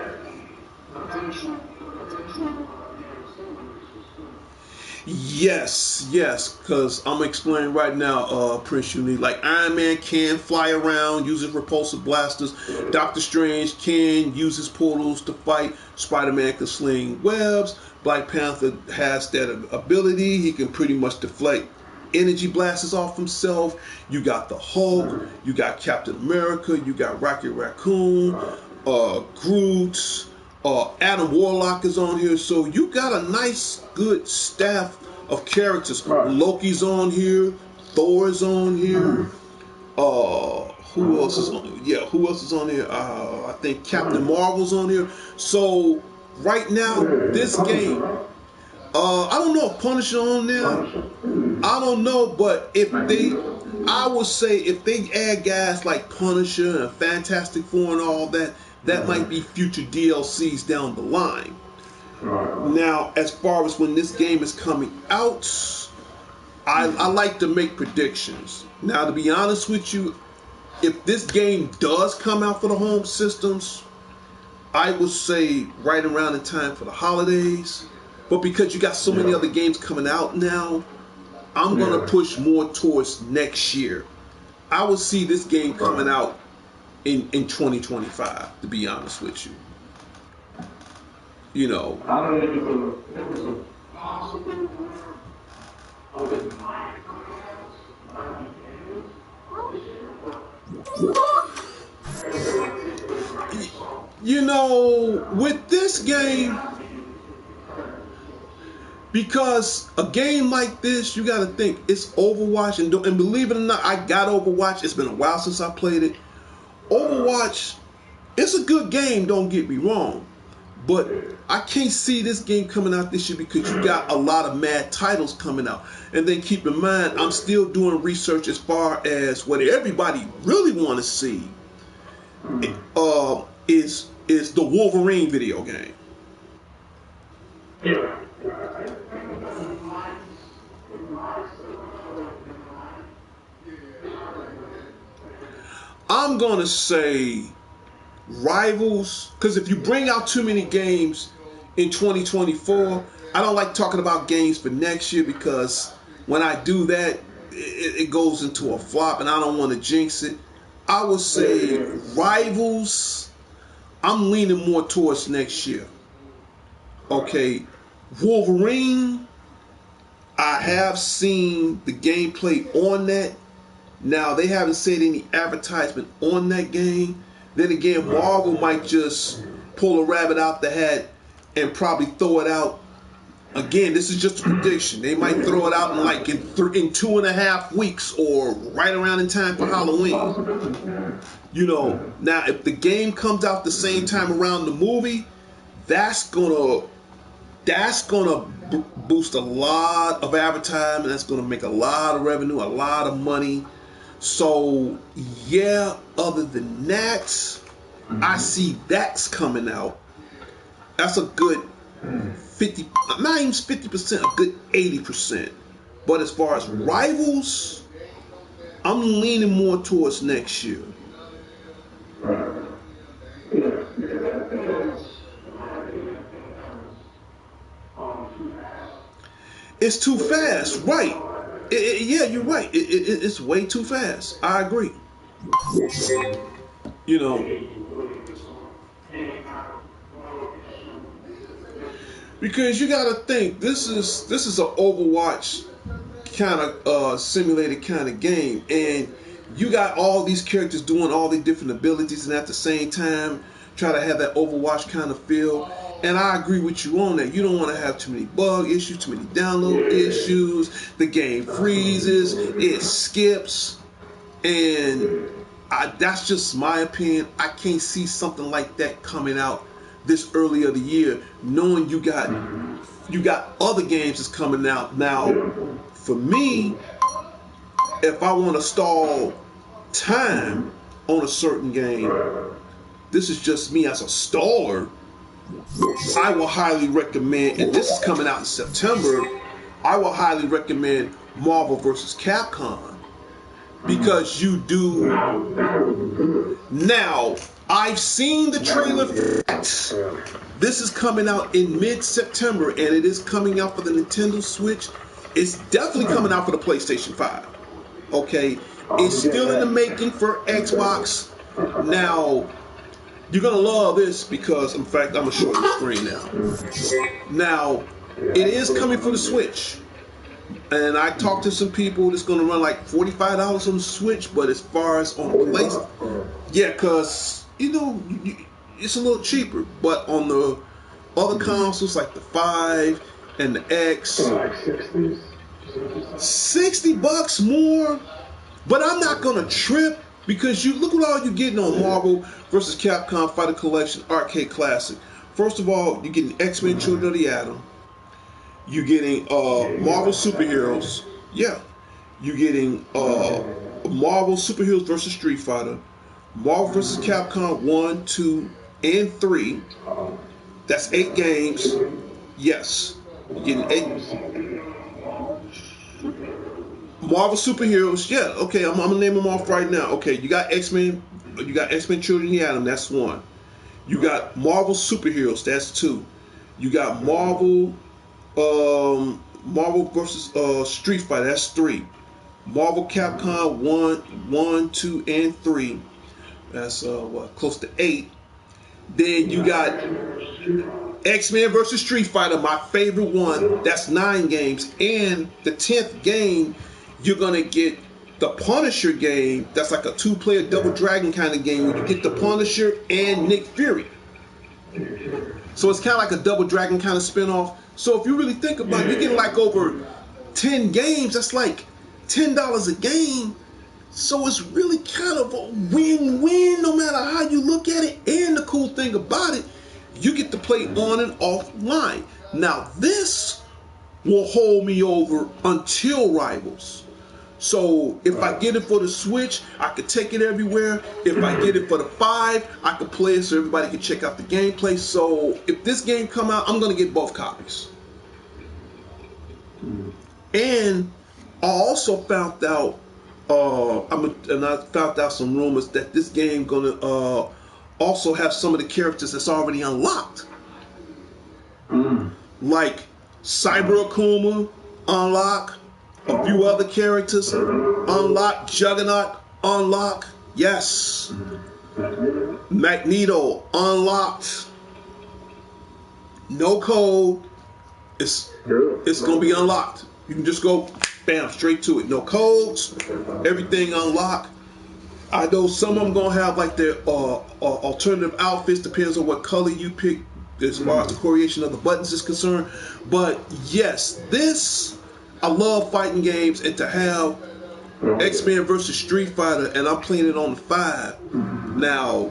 Yes, yes, because I'm explaining right now, Prince Unique. Like Iron Man can fly around, uses repulsive blasters. Doctor Strange can use his portals to fight. Spider-Man can sling webs. Black Panther has that ability. He can pretty much deflect energy blasts off himself. You got the Hulk. You got Captain America. You got Rocket Raccoon. Groot. Adam Warlock is on here, so you got a nice, good staff of characters. Loki's on here, Thor's on here. Who else is on? Yeah, who else is on here? I think Captain Marvel's on here. So right now, this game, I don't know if Punisher on there. I don't know, but I would say if they add guys like Punisher and Fantastic Four and all that, that might be future DLCs down the line. Now, as far as when this game is coming out, I like to make predictions. Now, to be honest with you, if this game does come out for the home systems, I would say right around the time for the holidays. But because you got so many other games coming out now, I'm going to push more towards next year. I would see this game coming out in 2025, to be honest with you. You know. I don't know if it was a possible of it. You know, with this game, because a game like this, you got to think it's Overwatch, and believe it or not, I got Overwatch. It's been a while since I played it. Overwatch, it's a good game, don't get me wrong, but I can't see this game coming out this year because you got a lot of mad titles coming out. And then keep in mind, I'm still doing research as far as what everybody really want to see is the Wolverine video game. Yeah. I'm going to say Rivals, because if you bring out too many games in 2024, I don't like talking about games for next year because when I do that, it goes into a flop and I don't want to jinx it. I would say Rivals, I'm leaning more towards next year. Okay, Wolverine, I have seen the gameplay on that. Now, they haven't said any advertisement on that game. Then again, Marvel might just pull a rabbit out the hat and probably throw it out. Again, this is just a prediction. They might throw it out in like in 2.5 weeks or right around in time for Halloween. You know, now if the game comes out the same time around the movie, that's gonna boost a lot of advertising. That's gonna make a lot of revenue, a lot of money. So yeah, other than that, I see that's coming out. That's a good 50, not even 50%, a good 80%. But as far as Rivals, I'm leaning more towards next year. It's too fast, right? Yeah, you're right. It's way too fast. I agree. You know, because you got to think this is an Overwatch kind of simulated kind of game, and you got all these characters doing all these different abilities, and at the same time try to have that Overwatch kind of feel. And I agree with you on that. You don't want to have too many bug issues, too many download issues. The game freezes, it skips, and that's just my opinion. I can't see something like that coming out this early of the year, knowing you got other games that's coming out. Now, for me, if I want to stall time on a certain game, this is just me as a staller. I will highly recommend, and this is coming out in September, I will highly recommend Marvel vs. Capcom, because you do. Now, I've seen the trailer for that. This is coming out in mid-September, and it is coming out for the Nintendo Switch. It's definitely coming out for the PlayStation 5. Okay, it's still in the making for Xbox. Now, you're gonna love this because, in fact, I'm gonna show you the screen now. Now, it is coming for the Switch, and I talked to some people that's gonna run like $45 on the Switch. But as far as on PlayStation, yeah, cause it's a little cheaper. But on the other consoles like the 5 and the X, $60 more. But I'm not gonna trip because you look at all you're getting on Marvel vs. Capcom Fighter Collection Arcade Classic. First of all, you're getting X-Men Children of the Atom. You're getting Marvel Superheroes. Yeah. You're getting Marvel Superheroes vs. Street Fighter. Marvel vs. Capcom 1, 2, and 3. That's 8 games. Yes. You're getting 8. Marvel Superheroes, yeah, okay, I'm gonna name them off right now. Okay, you got X-Men, Children of the Atom, that's 1. You got Marvel Superheroes, that's 2. You got Marvel versus Street Fighter, that's 3. Marvel Capcom 1, 2, and 3. That's close to 8. Then you got X-Men versus Street Fighter, my favorite one. That's 9 games. And the 10th game, you're gonna get the Punisher game. That's like a 2-player Double Dragon kind of game where you get the Punisher and Nick Fury. So it's kind of like a Double Dragon kind of spinoff. So if you really think about it, you're getting like over 10 games. That's like $10 a game. So it's really kind of a win-win no matter how you look at it. And the cool thing about it, you get to play on and offline. Now this will hold me over until Rivals. So if I get it for the Switch, I could take it everywhere. If I get it for the 5, I could play it so everybody can check out the gameplay. So if this game come out, I'm gonna get both copies. And I also found out, I found out some rumors that this game gonna also have some of the characters that's already unlocked, like Cyber Akuma unlock. A few other characters unlock. Juggernaut unlock. Yes. Magneto unlocked. No code. It's gonna be unlocked. You can just go bam straight to it. No codes. Everything unlocked. I know some of them gonna have like their alternative outfits. Depends on what color you pick as far as the coloration of the buttons is concerned. But yes, I love fighting games, and to have X-Men versus Street Fighter, and I'm playing it on the 5. Now,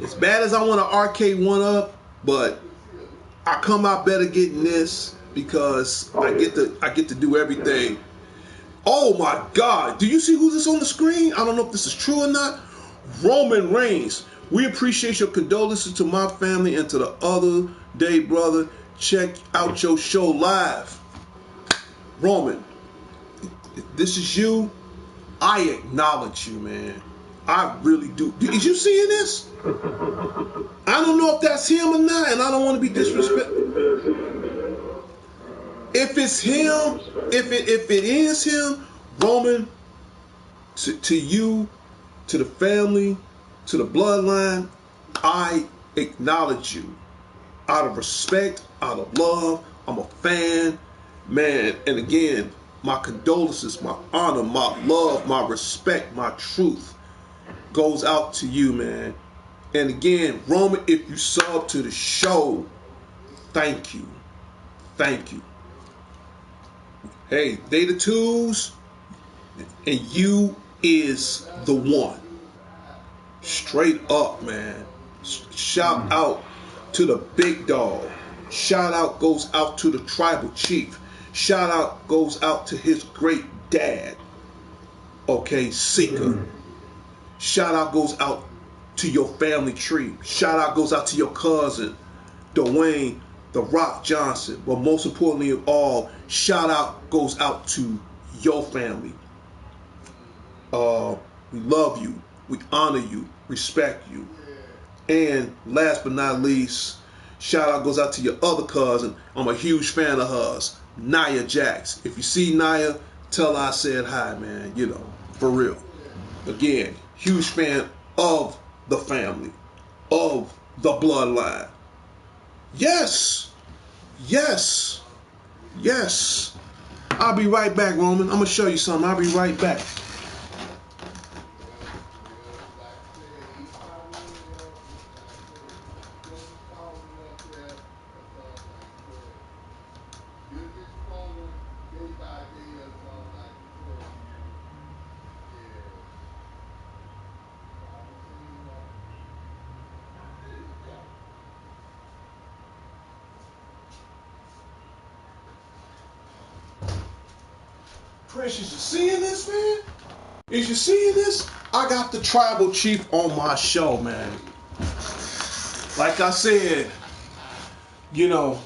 as bad as I want to arcade one up, but I come out better getting this because I get to do everything. Oh my God! Do you see who's this on the screen? I don't know if this is true or not. Roman Reigns. We appreciate your condolences to my family and to the other day, brother. Check out your show live. Roman, if this is you, I acknowledge you, man. I really do. Is you seeing this? I don't know if that's him or not, and I don't want to be disrespectful. If it's him, if it is him, Roman, to you, to the family, to the bloodline, I acknowledge you. Out of respect, out of love, I'm a fan. Man, and again, my condolences, my honor, my love, my respect, my truth goes out to you, man. And again, Roman, if you sub to the show, thank you. Thank you. Hey, they the twos, and you is the one. Straight up, man. Shout out to the big dog. Shout out goes out to the tribal chief. Shout out goes out to his great dad, okay, Seeker. Shout out goes out to your family tree. Shout out goes out to your cousin, Dwayne The Rock Johnson. But most importantly of all, shout out goes out to your family. We love you. We honor you. Respect you. And last but not least, shout out goes out to your other cousin. I'm a huge fan of hers, Nia Jax. If you see Nia, tell her I said hi, man. You know, for real. Again, huge fan of the family, of the bloodline. Yes, yes, yes. I'll be right back, Roman. I'm going to show you something. I'll be right back. Prince, is you seeing this, man? Is you seeing this? I got the tribal chief on my show, man. Like I said, you know,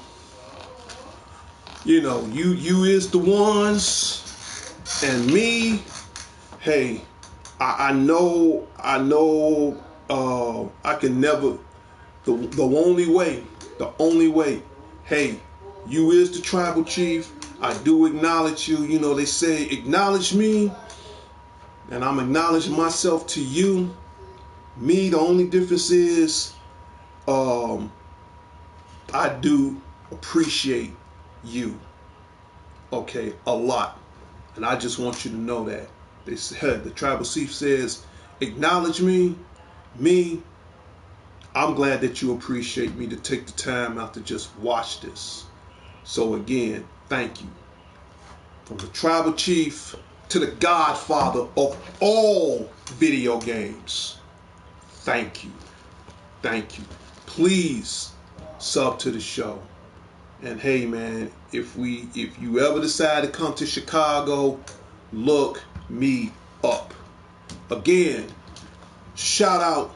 you is the ones, and me. Hey, I know. I can never. The only way. Hey, you is the tribal chief. I do acknowledge you. You know, they say acknowledge me, and I'm acknowledging myself to you. Me, the only difference is, I do appreciate you, okay, a lot, and I just want you to know that. They said the tribal chief says, acknowledge me. Me, I'm glad that you appreciate me to take the time out to just watch this. So again, thank you. From the tribal chief to the godfather of all video games, thank you. Thank you. Please sub to the show. And hey, man, if you ever decide to come to Chicago, look me up. Again, shout out.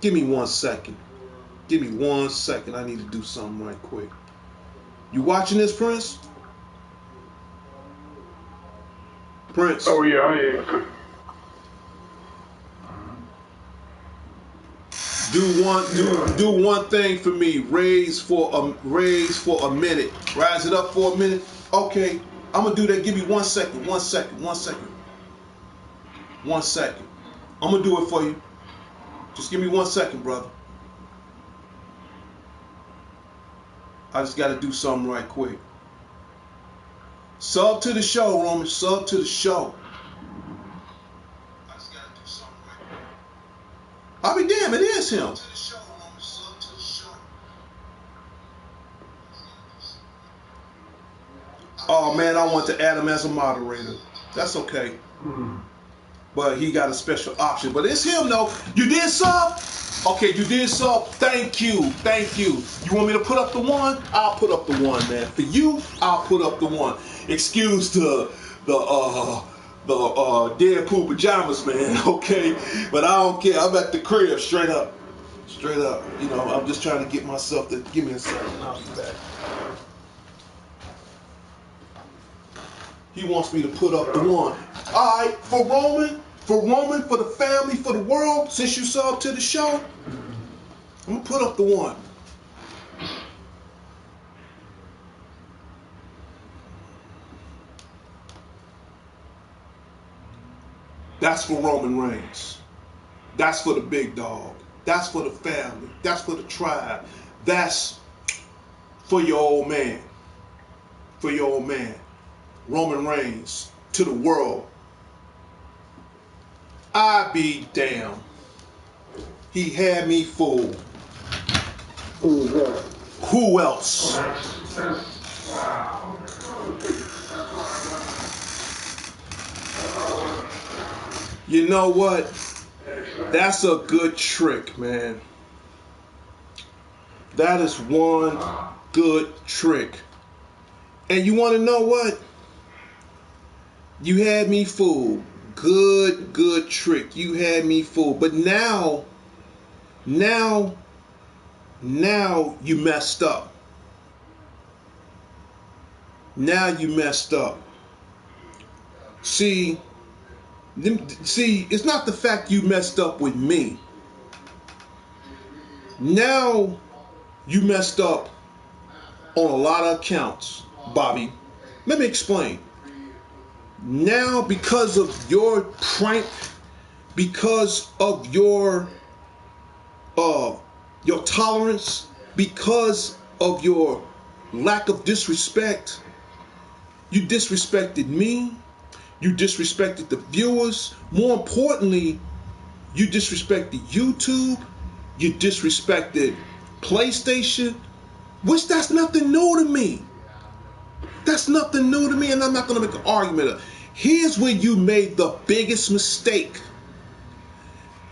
Give me 1 second. Give me 1 second. I need to do something right quick. You watching this, Prince? Prince. Oh yeah, I am. Do one thing for me. Raise for a minute. Rise it up for a minute. Okay, I'm gonna do that. Give me 1 second. 1 second. 1 second. 1 second. I'm gonna do it for you. Just give me 1 second, brother. I just gotta do something right quick. Sub to the show, Roman. Sub to the show. I just gotta do something right quick. I'll be damn, it is him. Oh man, I want to add him as a moderator. That's okay. But he got a special option. But it's him though. You did sub? Okay, you did sub. Thank you. Thank you. You want me to put up the one? I'll put up the one, man. For you, I'll put up the one. Excuse the Deadpool pajamas, man, okay? But I don't care. I'm at the crib, straight up. Straight up. You know, I'm just trying to get myself to... Give me a second. I'll be back. He wants me to put up the one. All right, for Roman, for the family, for the world, since you sub to the show, I'm going to put up the one. That's for Roman Reigns. That's for the big dog. That's for the family. That's for the tribe. That's for your old man. For your old man. Roman Reigns to the world. I be damn. He had me fooled. Who else? You know what? That's a good trick, man. That is one good trick. And you want to know what? You had me fooled. Good trick. You had me fooled. But now you messed up. Now you messed up. See, it's not the fact you messed up with me. Now you messed up on a lot of accounts, Bobby. Let me explain. Now, because of your prank, because of your tolerance, because of your lack of disrespect, you disrespected me. You disrespected the viewers. More importantly, you disrespected YouTube. You disrespected PlayStation, which that's nothing new to me. That's nothing new to me, and I'm not going to make an argument of it. Here's where you made the biggest mistake.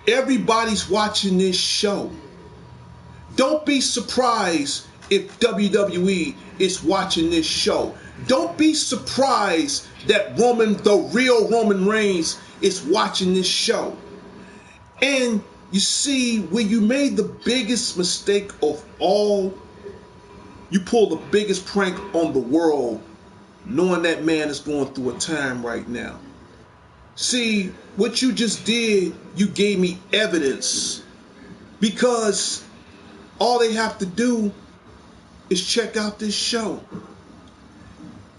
Everybody's watching this show. Don't be surprised if WWE is watching this show. Don't be surprised that the real Roman Reigns, is watching this show. And you see, where you made the biggest mistake of all, you pulled the biggest prank on the world, knowing that man is going through a time right now. See, what you just did, you gave me evidence, because all they have to do is check out this show.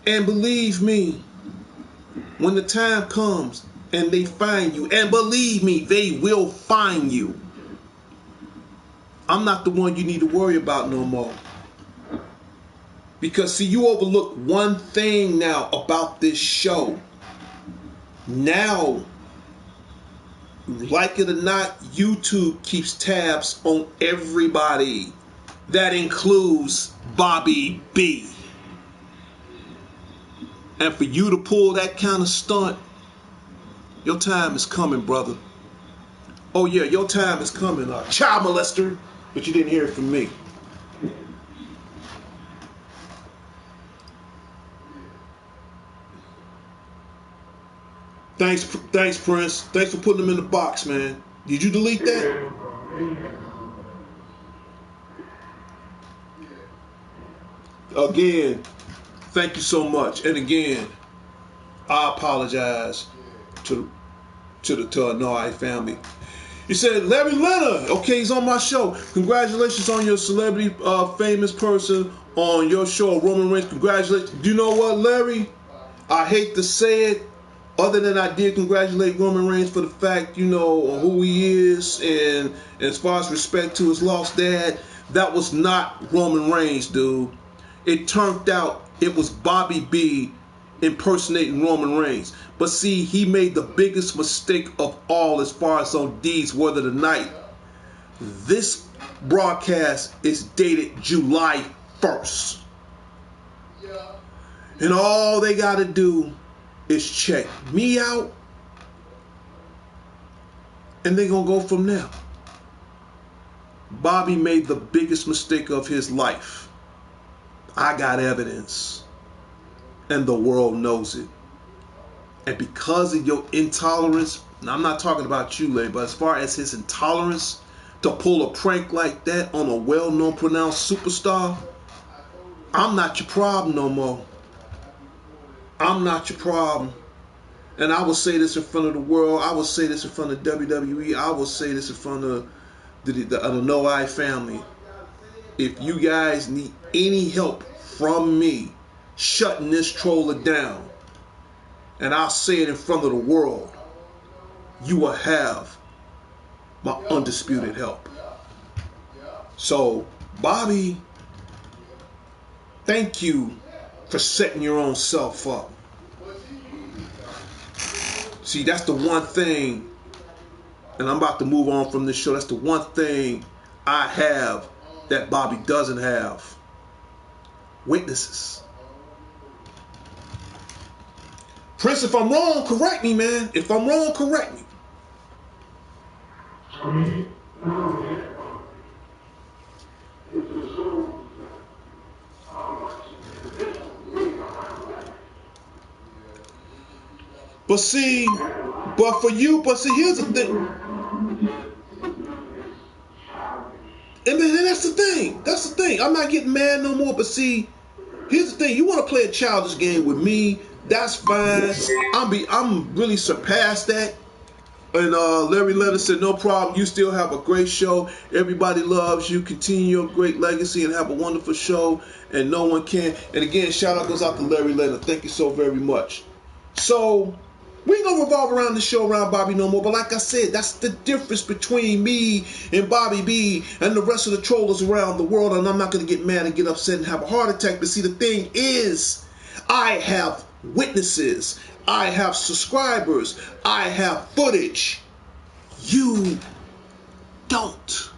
And believe me, when the time comes and they find you, and believe me, they will find you, I'm not the one you need to worry about no more. Because see, you overlook one thing now about this show. Now, like it or not, YouTube keeps tabs on everybody. That includes Bobby B. And for you to pull that kind of stunt, your time is coming, brother. Oh yeah, your time is coming, child molester. But you didn't hear it from me. Thanks, Prince. Thanks for putting them in the box, man. Did you delete that? Again, thank you so much. And again, I apologize to the Noai family. You said Larry Leonard. Okay, he's on my show. Congratulations on your celebrity, famous person on your show, Roman Reigns. Congratulations. Do you know what, Larry? I hate to say it. Other than I did congratulate Roman Reigns for the fact, who he is, and as far as respect to his lost dad, that was not Roman Reigns, dude. It turned out it was Bobby B impersonating Roman Reigns. But see, he made the biggest mistake of all as far as on D's Word of the Night. This broadcast is dated July 1st. And all they got to do is check me out, and they're going to go from there. Bobby made the biggest mistake of his life. I got evidence, and the world knows it. And because of your intolerance, now I'm not talking about you, Larry, but as far as his intolerance to pull a prank like that on a well-known, pronounced superstar, I'm not your problem no more. I'm not your problem. And I will say this in front of the world. I will say this in front of WWE. I will say this in front of the Noai family. If you guys need any help from me shutting this troller down, and I'll say it in front of the world, you will have my undisputed help. So, Bobby, thank you for setting your own self up. See, that's the one thing, and I'm about to move on from this show, that's the one thing I have that Bobby doesn't have. Witnesses. Prince, if I'm wrong, correct me, man. If I'm wrong, correct me. But see, here's the thing. And man, that's the thing. That's the thing. I'm not getting mad no more. But see, here's the thing. You want to play a childish game with me? That's fine. I'm really surpassed that. And Larry Leonard said, no problem. You still have a great show. Everybody loves you. Continue your great legacy and have a wonderful show. And no one can. And again, shout out goes out to Larry Leonard. Thank you so very much. So we ain't gonna revolve around the show around Bobby no more. But like I said, that's the difference between me and Bobby B and the rest of the trollers around the world. And I'm not gonna get mad and get upset and have a heart attack. But see, the thing is, I have witnesses. I have subscribers. I have footage. You don't.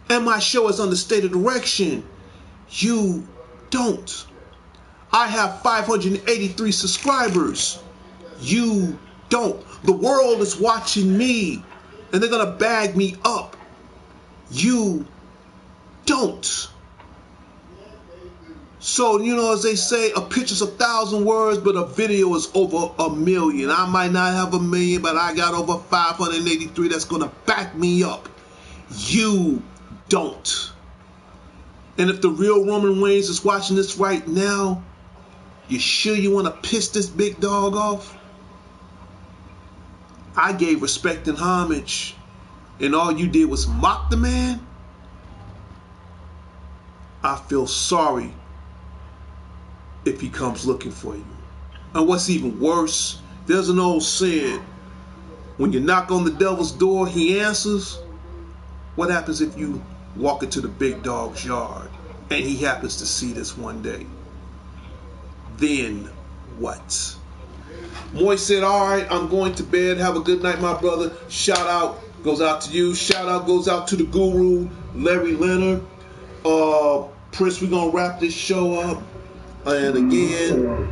And my show is under state of direction. You don't. I have 583 subscribers. You don't. The world is watching me, and they're gonna bag me up. You don't. So, you know, as they say, a picture's 1,000 words, but a video is over 1,000,000. I might not have 1,000,000, but I got over 583 that's going to back me up. You don't. And if the real Roman Reigns is watching this right now, you sure you want to piss this big dog off? I gave respect and homage, and all you did was mock the man? I feel sorry if he comes looking for you. And what's even worse, there's an old saying, when you knock on the devil's door, he answers. What happens if you walk into the big dog's yard and he happens to see this one day? Then what? Moy said, all right, I'm going to bed. Have a good night, my brother. Shout out goes out to you. Shout out goes out to the guru, Larry Leonard. Prince, we're going to wrap this show up. And again,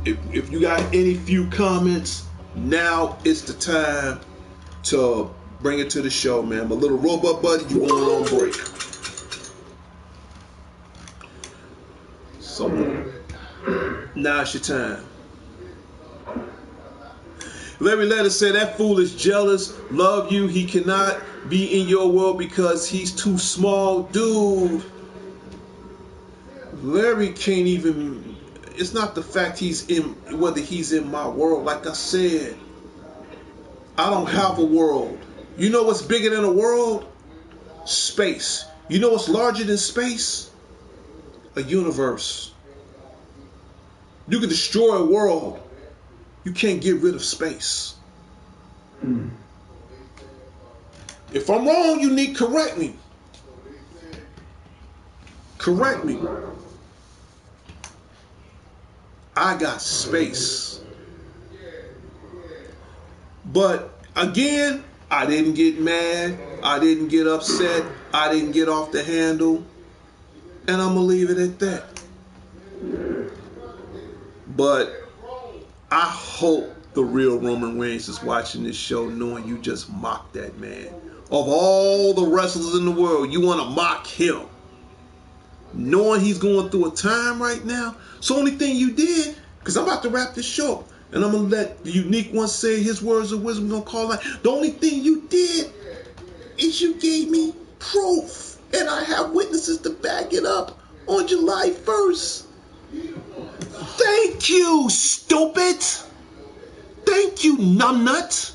if you got any few comments, now is the time to bring it to the show, man. My little robot buddy, you going on break. So now it's your time. Larry Leonard said, that fool is jealous. Love you. He cannot be in your world because he's too small. Dude. Larry can't even, it's not the fact he's in, whether he's in my world. Like I said, I don't have a world. You know what's bigger than a world? Space. You know what's larger than space? A universe. You can destroy a world. You can't get rid of space. If I'm wrong, you need to correct me. Correct me. I got space. But again, I didn't get mad. I didn't get upset. I didn't get off the handle. And I'm going to leave it at that. But I hope the real Roman Reigns is watching this show knowing you just mocked that man. Of all the wrestlers in the world, you want to mock him. Knowing he's going through a time right now. So only thing you did, because I'm about to wrap this show, and I'm going to let the unique one say his words of wisdom. We're going to call out. The only thing you did is you gave me proof. And I have witnesses to back it up on July 1st. Thank you, stupid. Thank you, numbnut.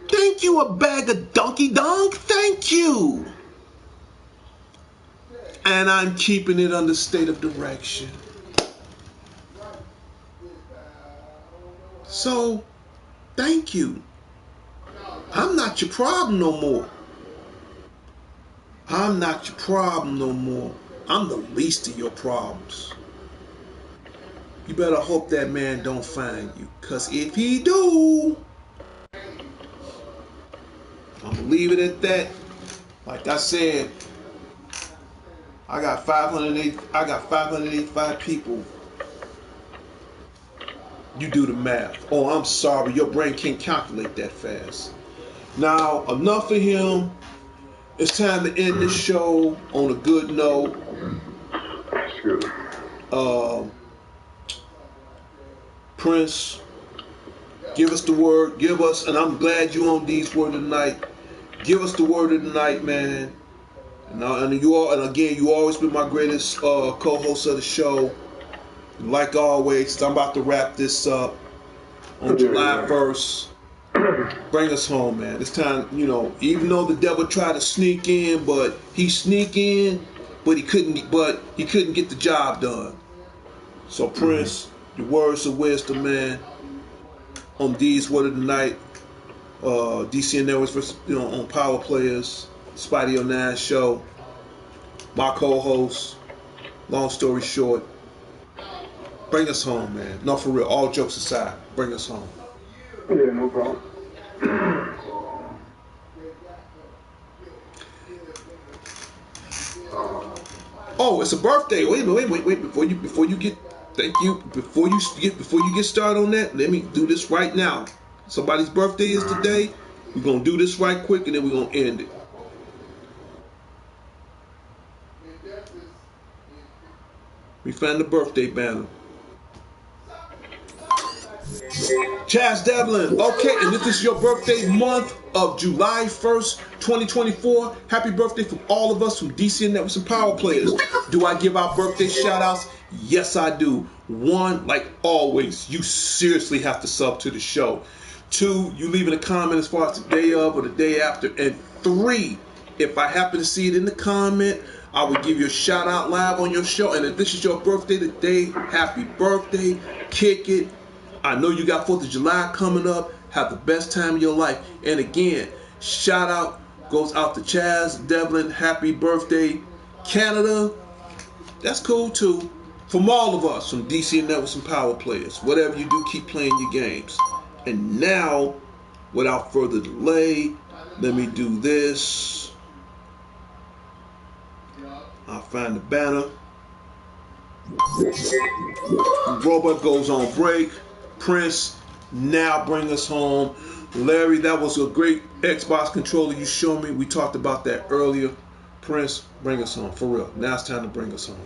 Thank you, a bag of donkey dong. Thank you. And I'm keeping it under state of direction. So, thank you. I'm not your problem no more. I'm not your problem no more. I'm the least of your problems. You better hope that man don't find you. Because if he do, I'm going to leave it at that. Like I said, I got 585 people. You do the math. Oh, I'm sorry. Your brain can't calculate that fast. Now, enough of him. It's time to end this show on a good note. Prince, give us the word. Give us, and I'm glad you on D's word tonight. Give us the word of the night, man. And you all, and again, you always been my greatest co-host of the show. Like always, I'm about to wrap this up on July 1st. Bring us home, man. It's time, even though the devil tried to sneak in, but he sneak in, but he couldn't get the job done. So Prince, the words of wisdom, man, on these Word of the Night, DCN Networks versus, on Power Players, Spidey on Nash show, my co-host, long story short, bring us home, man. No, for real, all jokes aside, bring us home. Yeah, no problem. Oh, it's a birthday. Wait. Before you get, thank you. Before you get started on that, let me do this right now. Somebody's birthday is today. We're gonna do this right quick, and then we're gonna end it. We found the birthday banner. Chaz Devlin. Okay, and if this is your birthday month of July 1st, 2024, happy birthday from all of us from DCN Networks and Power Players. Do I give out birthday shout outs? Yes, I do. One, like always, you seriously have to sub to the show. Two, you leave in a comment as far as the day of or the day after. And three, if I happen to see it in the comment, I will give you a shout out live on your show. And if this is your birthday today, happy birthday. Kick it. I know you got 4th of July coming up. Have the best time of your life. And again, shout out goes out to Chaz Devlin. Happy birthday, Canada. That's cool too. From all of us, from DC Networks and Power Players. Whatever you do, keep playing your games. And now, without further delay, let me do this. I'll find the banner. Robot goes on break. Prince, now bring us home. Larry, that was a great Xbox controller you showed me. We talked about that earlier. Prince, bring us home. For real. Now it's time to bring us home.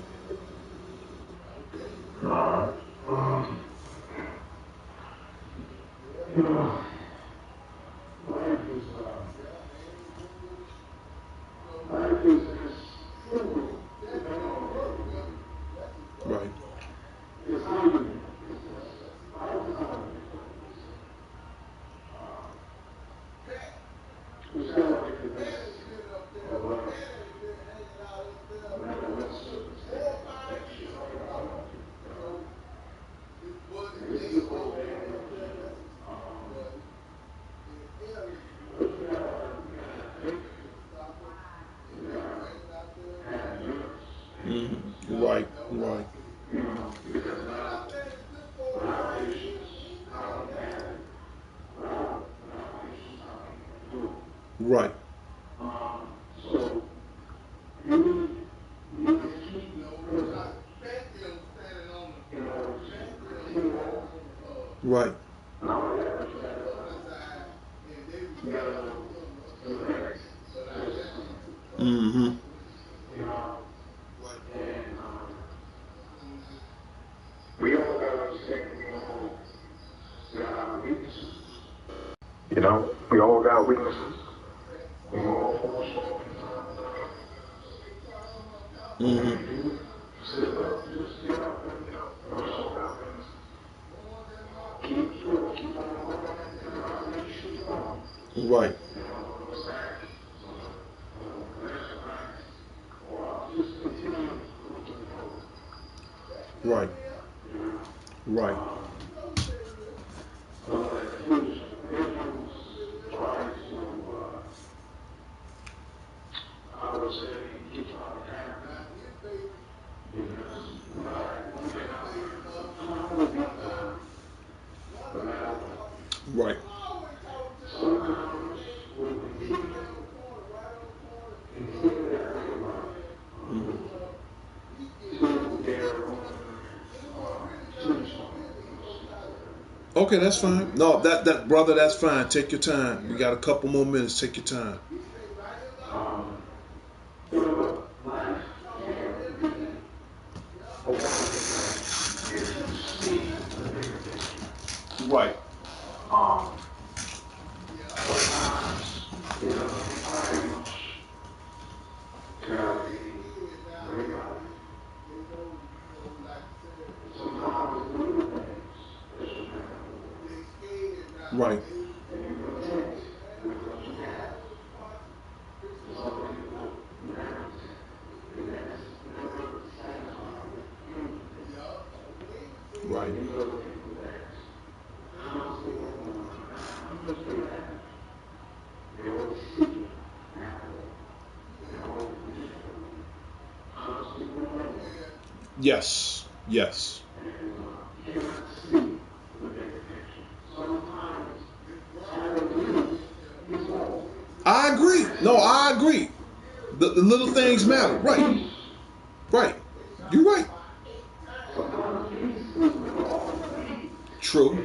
Right. Right. Right. Right. Right. Mm-hmm. We all got understanding. We all got weaknesses. We all got weaknesses. We all Mm-hmm. Right. Right. Right. Right. Okay, that's fine. No, that brother, that's fine. Take your time. We got a couple more minutes. Take your time. Right. Right. Right. Yes. Yes. I agree. No, I agree. The little things matter. Right. Right. You're right. True.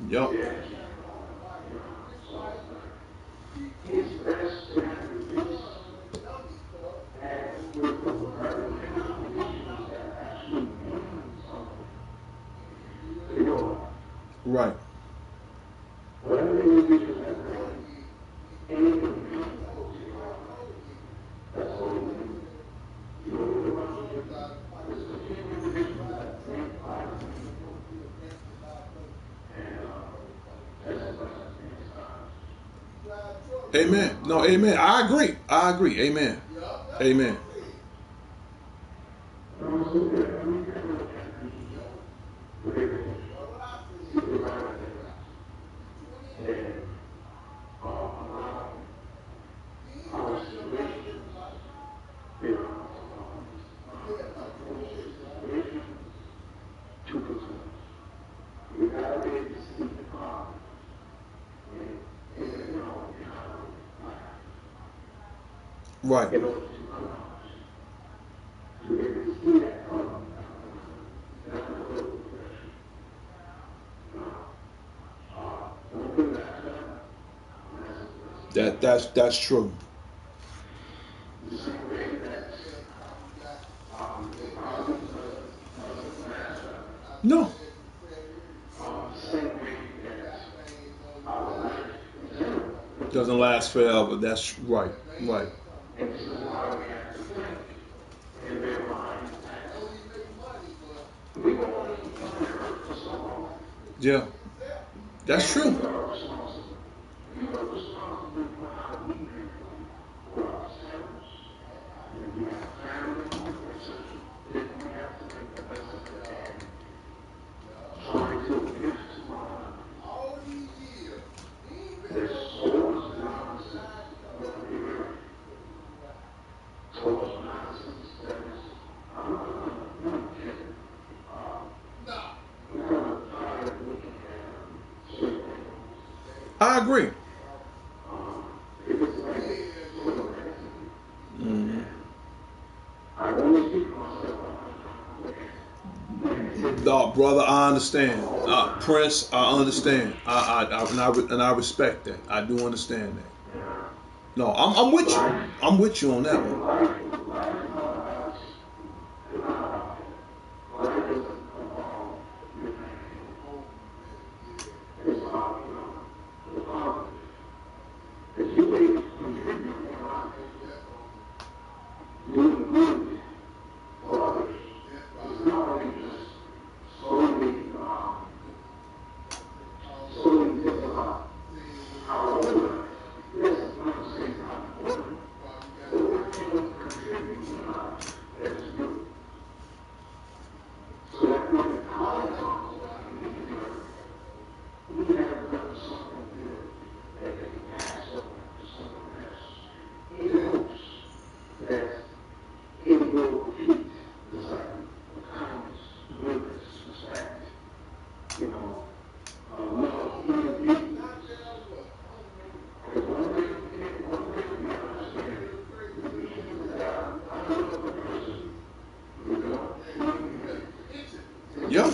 Yep. Right. Amen. No, amen. I agree. I agree. Amen. Amen. Right. That's true. No. Doesn't last forever. That's right. Right. Yeah. That's true. I agree. Mhm. No, brother, I understand. Prince, I understand. And I respect that. I do understand that. No, I'm with you. I'm with you on that one. Yeah.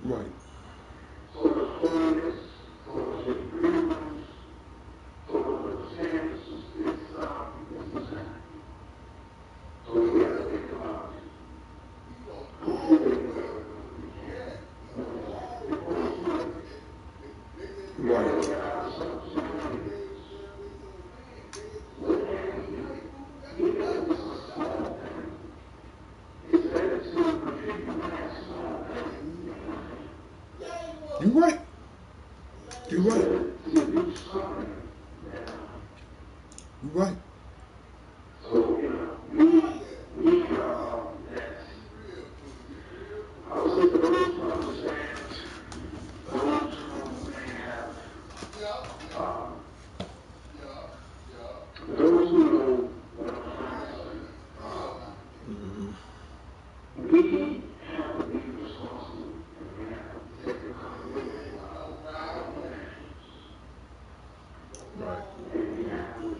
Right. You're right. You're right. You're right. So, we I would say for those who understand, those who may have, those who know what we have to be responsible and we have to take accountability of our actions. Right. And we have to be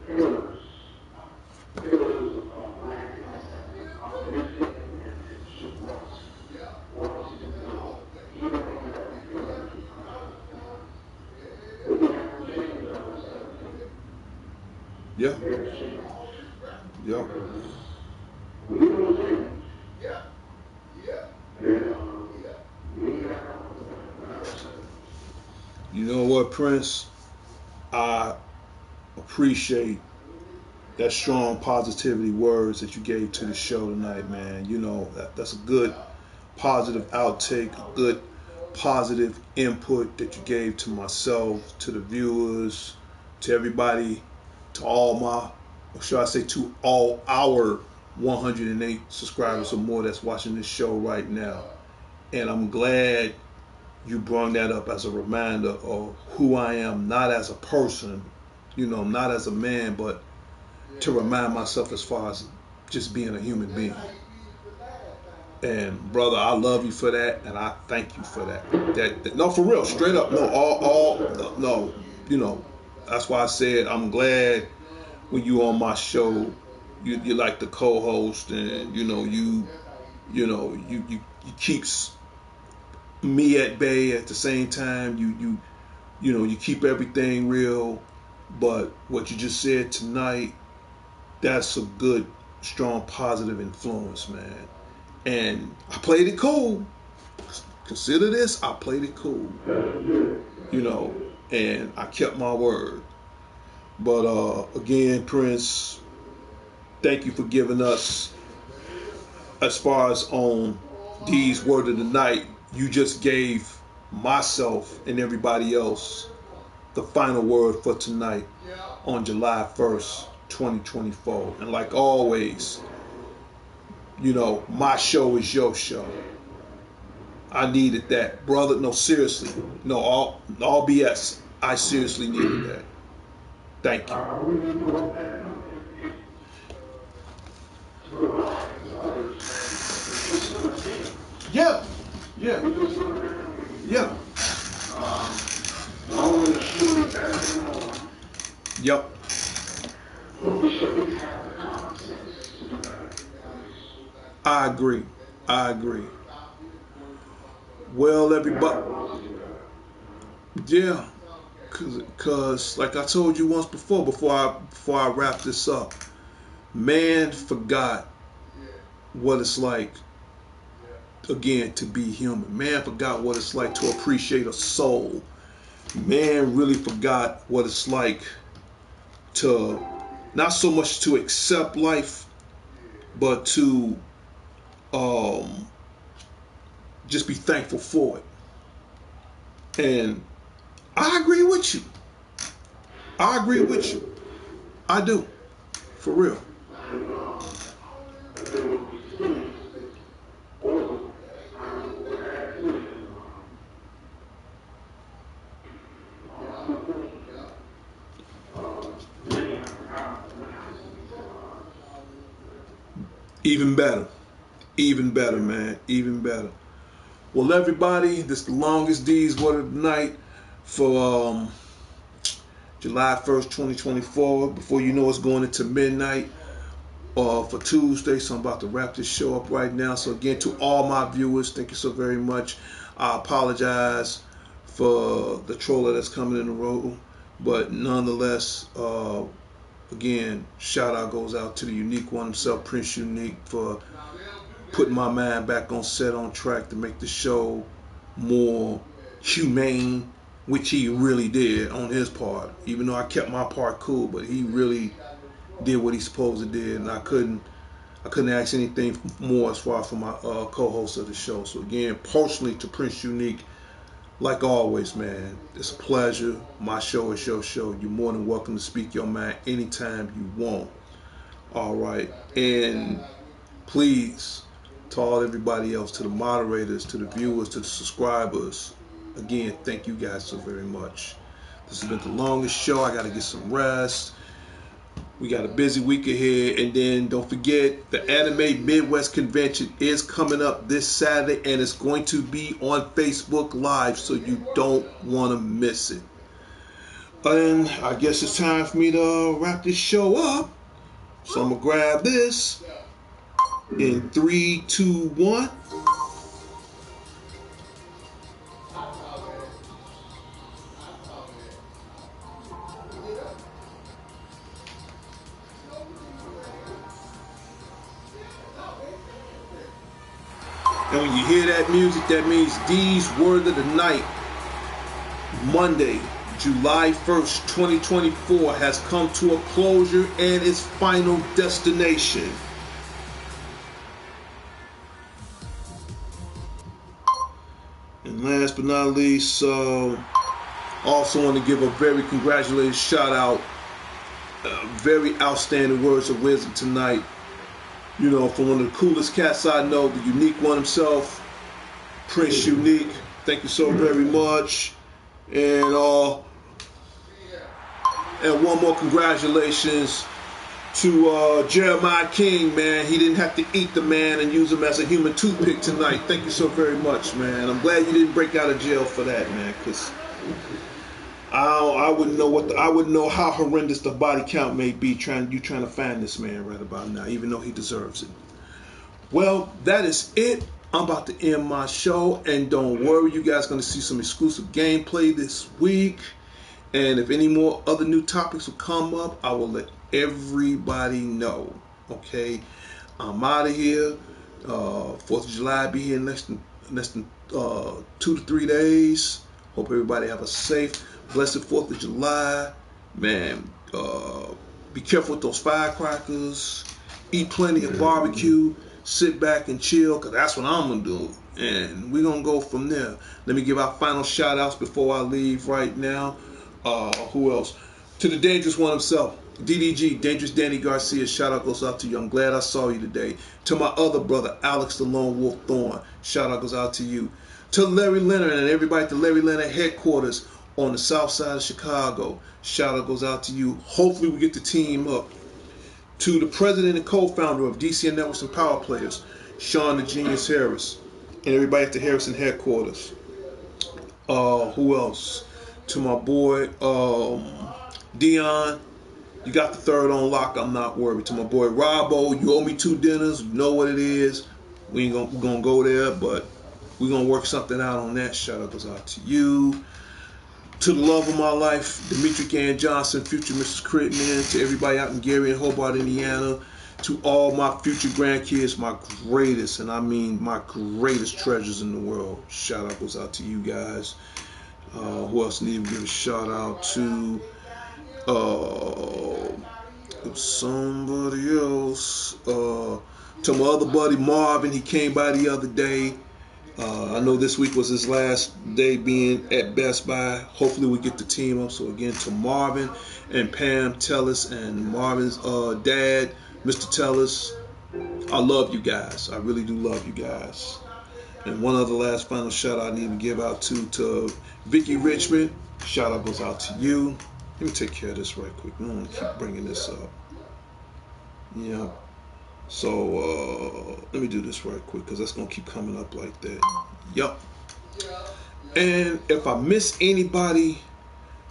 pillars of our life, of lifting and supports what is to be, even when we don't feel like it. But we have to change ourselves. Yeah. We have to change. Yeah. We don't change. Then we have ourselves. You know what, Prince? I appreciate that strong positivity words that you gave to the show tonight, man. You know, that's a good positive outtake, a good positive input that you gave to myself, to the viewers, to everybody, to all my, or should I say to all our 108 subscribers or more that's watching this show right now. And I'm glad you brought that up as a reminder of who I am, not as a person, you know, not as a man, but to remind myself as far as just being a human being. And brother, I love you for that, and I thank you for that. That no, for real, straight up, no, no, you know, that's why I said I'm glad when you on my show, you like the co-host, and you keeps me at bay at the same time. You keep everything real, but what you just said tonight, that's a good, strong, positive influence, man. And I played it cool. Consider this, I played it cool. You know, and I kept my word. But again, Prince, thank you for giving us, as far as on these word of the night, you just gave myself and everybody else the final word for tonight on July 1st, 2024. And like always, my show is your show. I needed that, brother. No, seriously. No, all BS. I seriously needed that. Thank you. Yeah. Yeah. Yeah. Yep. I agree. I agree. Well, everybody. Yeah. Cause like I told you once before I wrap this up, man forgot what it's like, again, to be human. Man forgot what it's like to appreciate a soul. Man really forgot what it's like to not so much to accept life, but to just be thankful for it. And I agree with you. I agree with you. I do. For real. Even better. Even better, man. Even better. Well, everybody, this is the longest D's word of the night for July 1st, 2024. Before you know it's going into midnight for Tuesday. So I'm about to wrap this show up right now. So again, to all my viewers, thank you so very much. I apologize for the troller that's coming in the road. But nonetheless, again, shout out goes out to the unique one himself, Prince Unique, for putting my mind back on set, on track to make the show more humane, which he really did on his part. Even though I kept my part cool, but he really did what he's supposed to do, and I couldn't ask anything more as far as for my co-host of the show. So again, personally to Prince Unique, Like always, man, it's a pleasure. My show is your show. You're more than welcome to speak your mind anytime you want. All right. And please, to all everybody else, to the moderators, to the viewers, to the subscribers, again, thank you guys so very much. This has been the longest show. I got to get some rest. We got a busy week ahead. And then don't forget, the Anime Midwest Convention is coming up this Saturday, and it's going to be on Facebook Live, so you don't want to miss it. And I guess it's time for me to wrap this show up. So I'm going to grab this in 3, 2, 1. And when you hear that music, that means D's Word of the Night, Monday, July 1st, 2024, has come to a closure and its final destination. And last but not least, also want to give a very congratulated shout out, very outstanding words of wisdom tonight. You know, from one of the coolest cats I know, the unique one himself, Prince Unique. Thank you so very much. And one more congratulations to Jeremiah King, man. He didn't have to eat the man and use him as a human toothpick tonight. Thank you so very much, man. I'm glad you didn't break out of jail for that, man, because I wouldn't know how horrendous the body count may be trying to find this man right about now, even though he deserves it. Well, that is it. I'm about to end my show, and don't worry, you guys are going to see some exclusive gameplay this week. And if any more other new topics will come up, I will let everybody know. Okay, I'm out of here. 4th of July be here in less than 2 to 3 days. Hope everybody have a safe, blessed 4th of July. Man, be careful with those firecrackers. Eat plenty of barbecue. Sit back and chill, because that's what I'm going to do. And we're going to go from there. Let me give our final shout outs before I leave right now. Who else? To the dangerous one himself, DDG, Dangerous Danny Garcia. Shout out goes out to you. I'm glad I saw you today. To my other brother, Alex the Lone Wolf Thorn. Shout out goes out to you. To Larry Leonard and everybody at the Larry Leonard headquarters on the south side of Chicago. Shout out goes out to you. Hopefully we get the team up. To the president and co-founder of DCN Networks and Power Players, Sean the Genius Harris, and everybody at the Harrison headquarters. Who else? To my boy Dion, you got the third on lock. I'm not worried. To my boy Robbo, you owe me 2 dinners. You know what it is. We ain't gonna go there, but we're gonna work something out on that. Shout out goes out to you. To the love of my life, Demetri Ann Johnson, future Mrs. Critman. To everybody out in Gary and Hobart, Indiana. To all my future grandkids, my greatest, and I mean my greatest treasures in the world. Shout out goes out to you guys. Who else need to give a shout out to? Somebody else. To my other buddy Marvin, he came by the other day. I know this week was his last day being at Best Buy. Hopefully we get the team up. So again, to Marvin and Pam Tellis and Marvin's dad, Mr. Tellis, I love you guys. I really do love you guys. And one other last final shout out I need to give out to Vicky Richmond. Shout out goes out to you. Let me take care of this right quick. I don't want to keep bringing this up. Yeah. So let me do this right quick, because that's going to keep coming up like that. Yup. And if I miss anybody,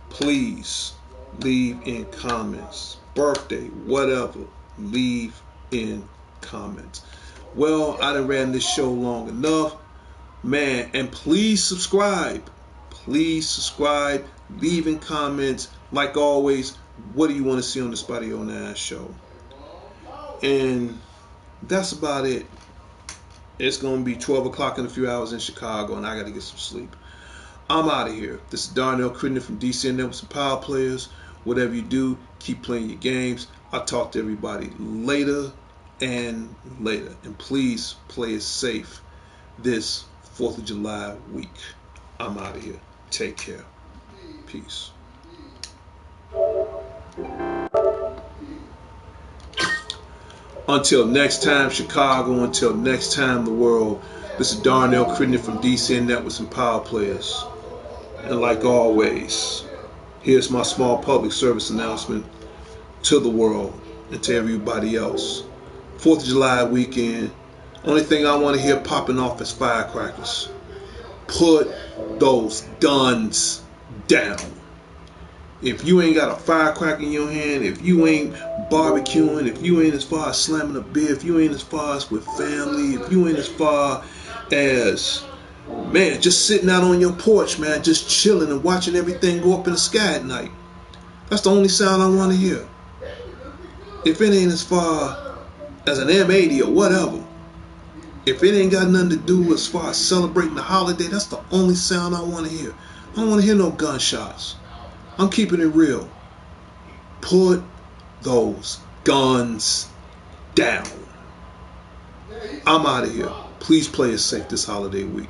please leave in comments. Birthday, whatever, leave in comments. Well, I done ran this show long enough, man. And please subscribe. Please subscribe. Leave in comments. Like always, what do you want to see on the Spotty 09 show? And that's about it. It's going to be 12 o'clock in a few hours in Chicago, and I got to get some sleep. I'm out of here. This is Darnell Crittenden from DCN Networks and Power Players. Whatever you do, keep playing your games. I'll talk to everybody later and later. And please play it safe this 4th of July week. I'm out of here. Take care. Peace. Until next time, Chicago. Until next time, the world. This is Darnell Critney from DCN Networks and Power Players. And like always, here's my small public service announcement to the world and to everybody else. 4th of July weekend. Only thing I want to hear popping off is firecrackers. Put those guns down. If you ain't got a firecracker in your hand, if you ain't barbecuing, if you ain't as far as slamming a beer, if you ain't as far as with family, if you ain't as far as, man, just sitting out on your porch, man, just chilling and watching everything go up in the sky at night. That's the only sound I want to hear. If it ain't as far as an M80 or whatever, if it ain't got nothing to do as far as celebrating the holiday, that's the only sound I want to hear. I don't want to hear no gunshots. I'm keeping it real. Put those guns down. I'm out of here. Please play it safe this holiday week.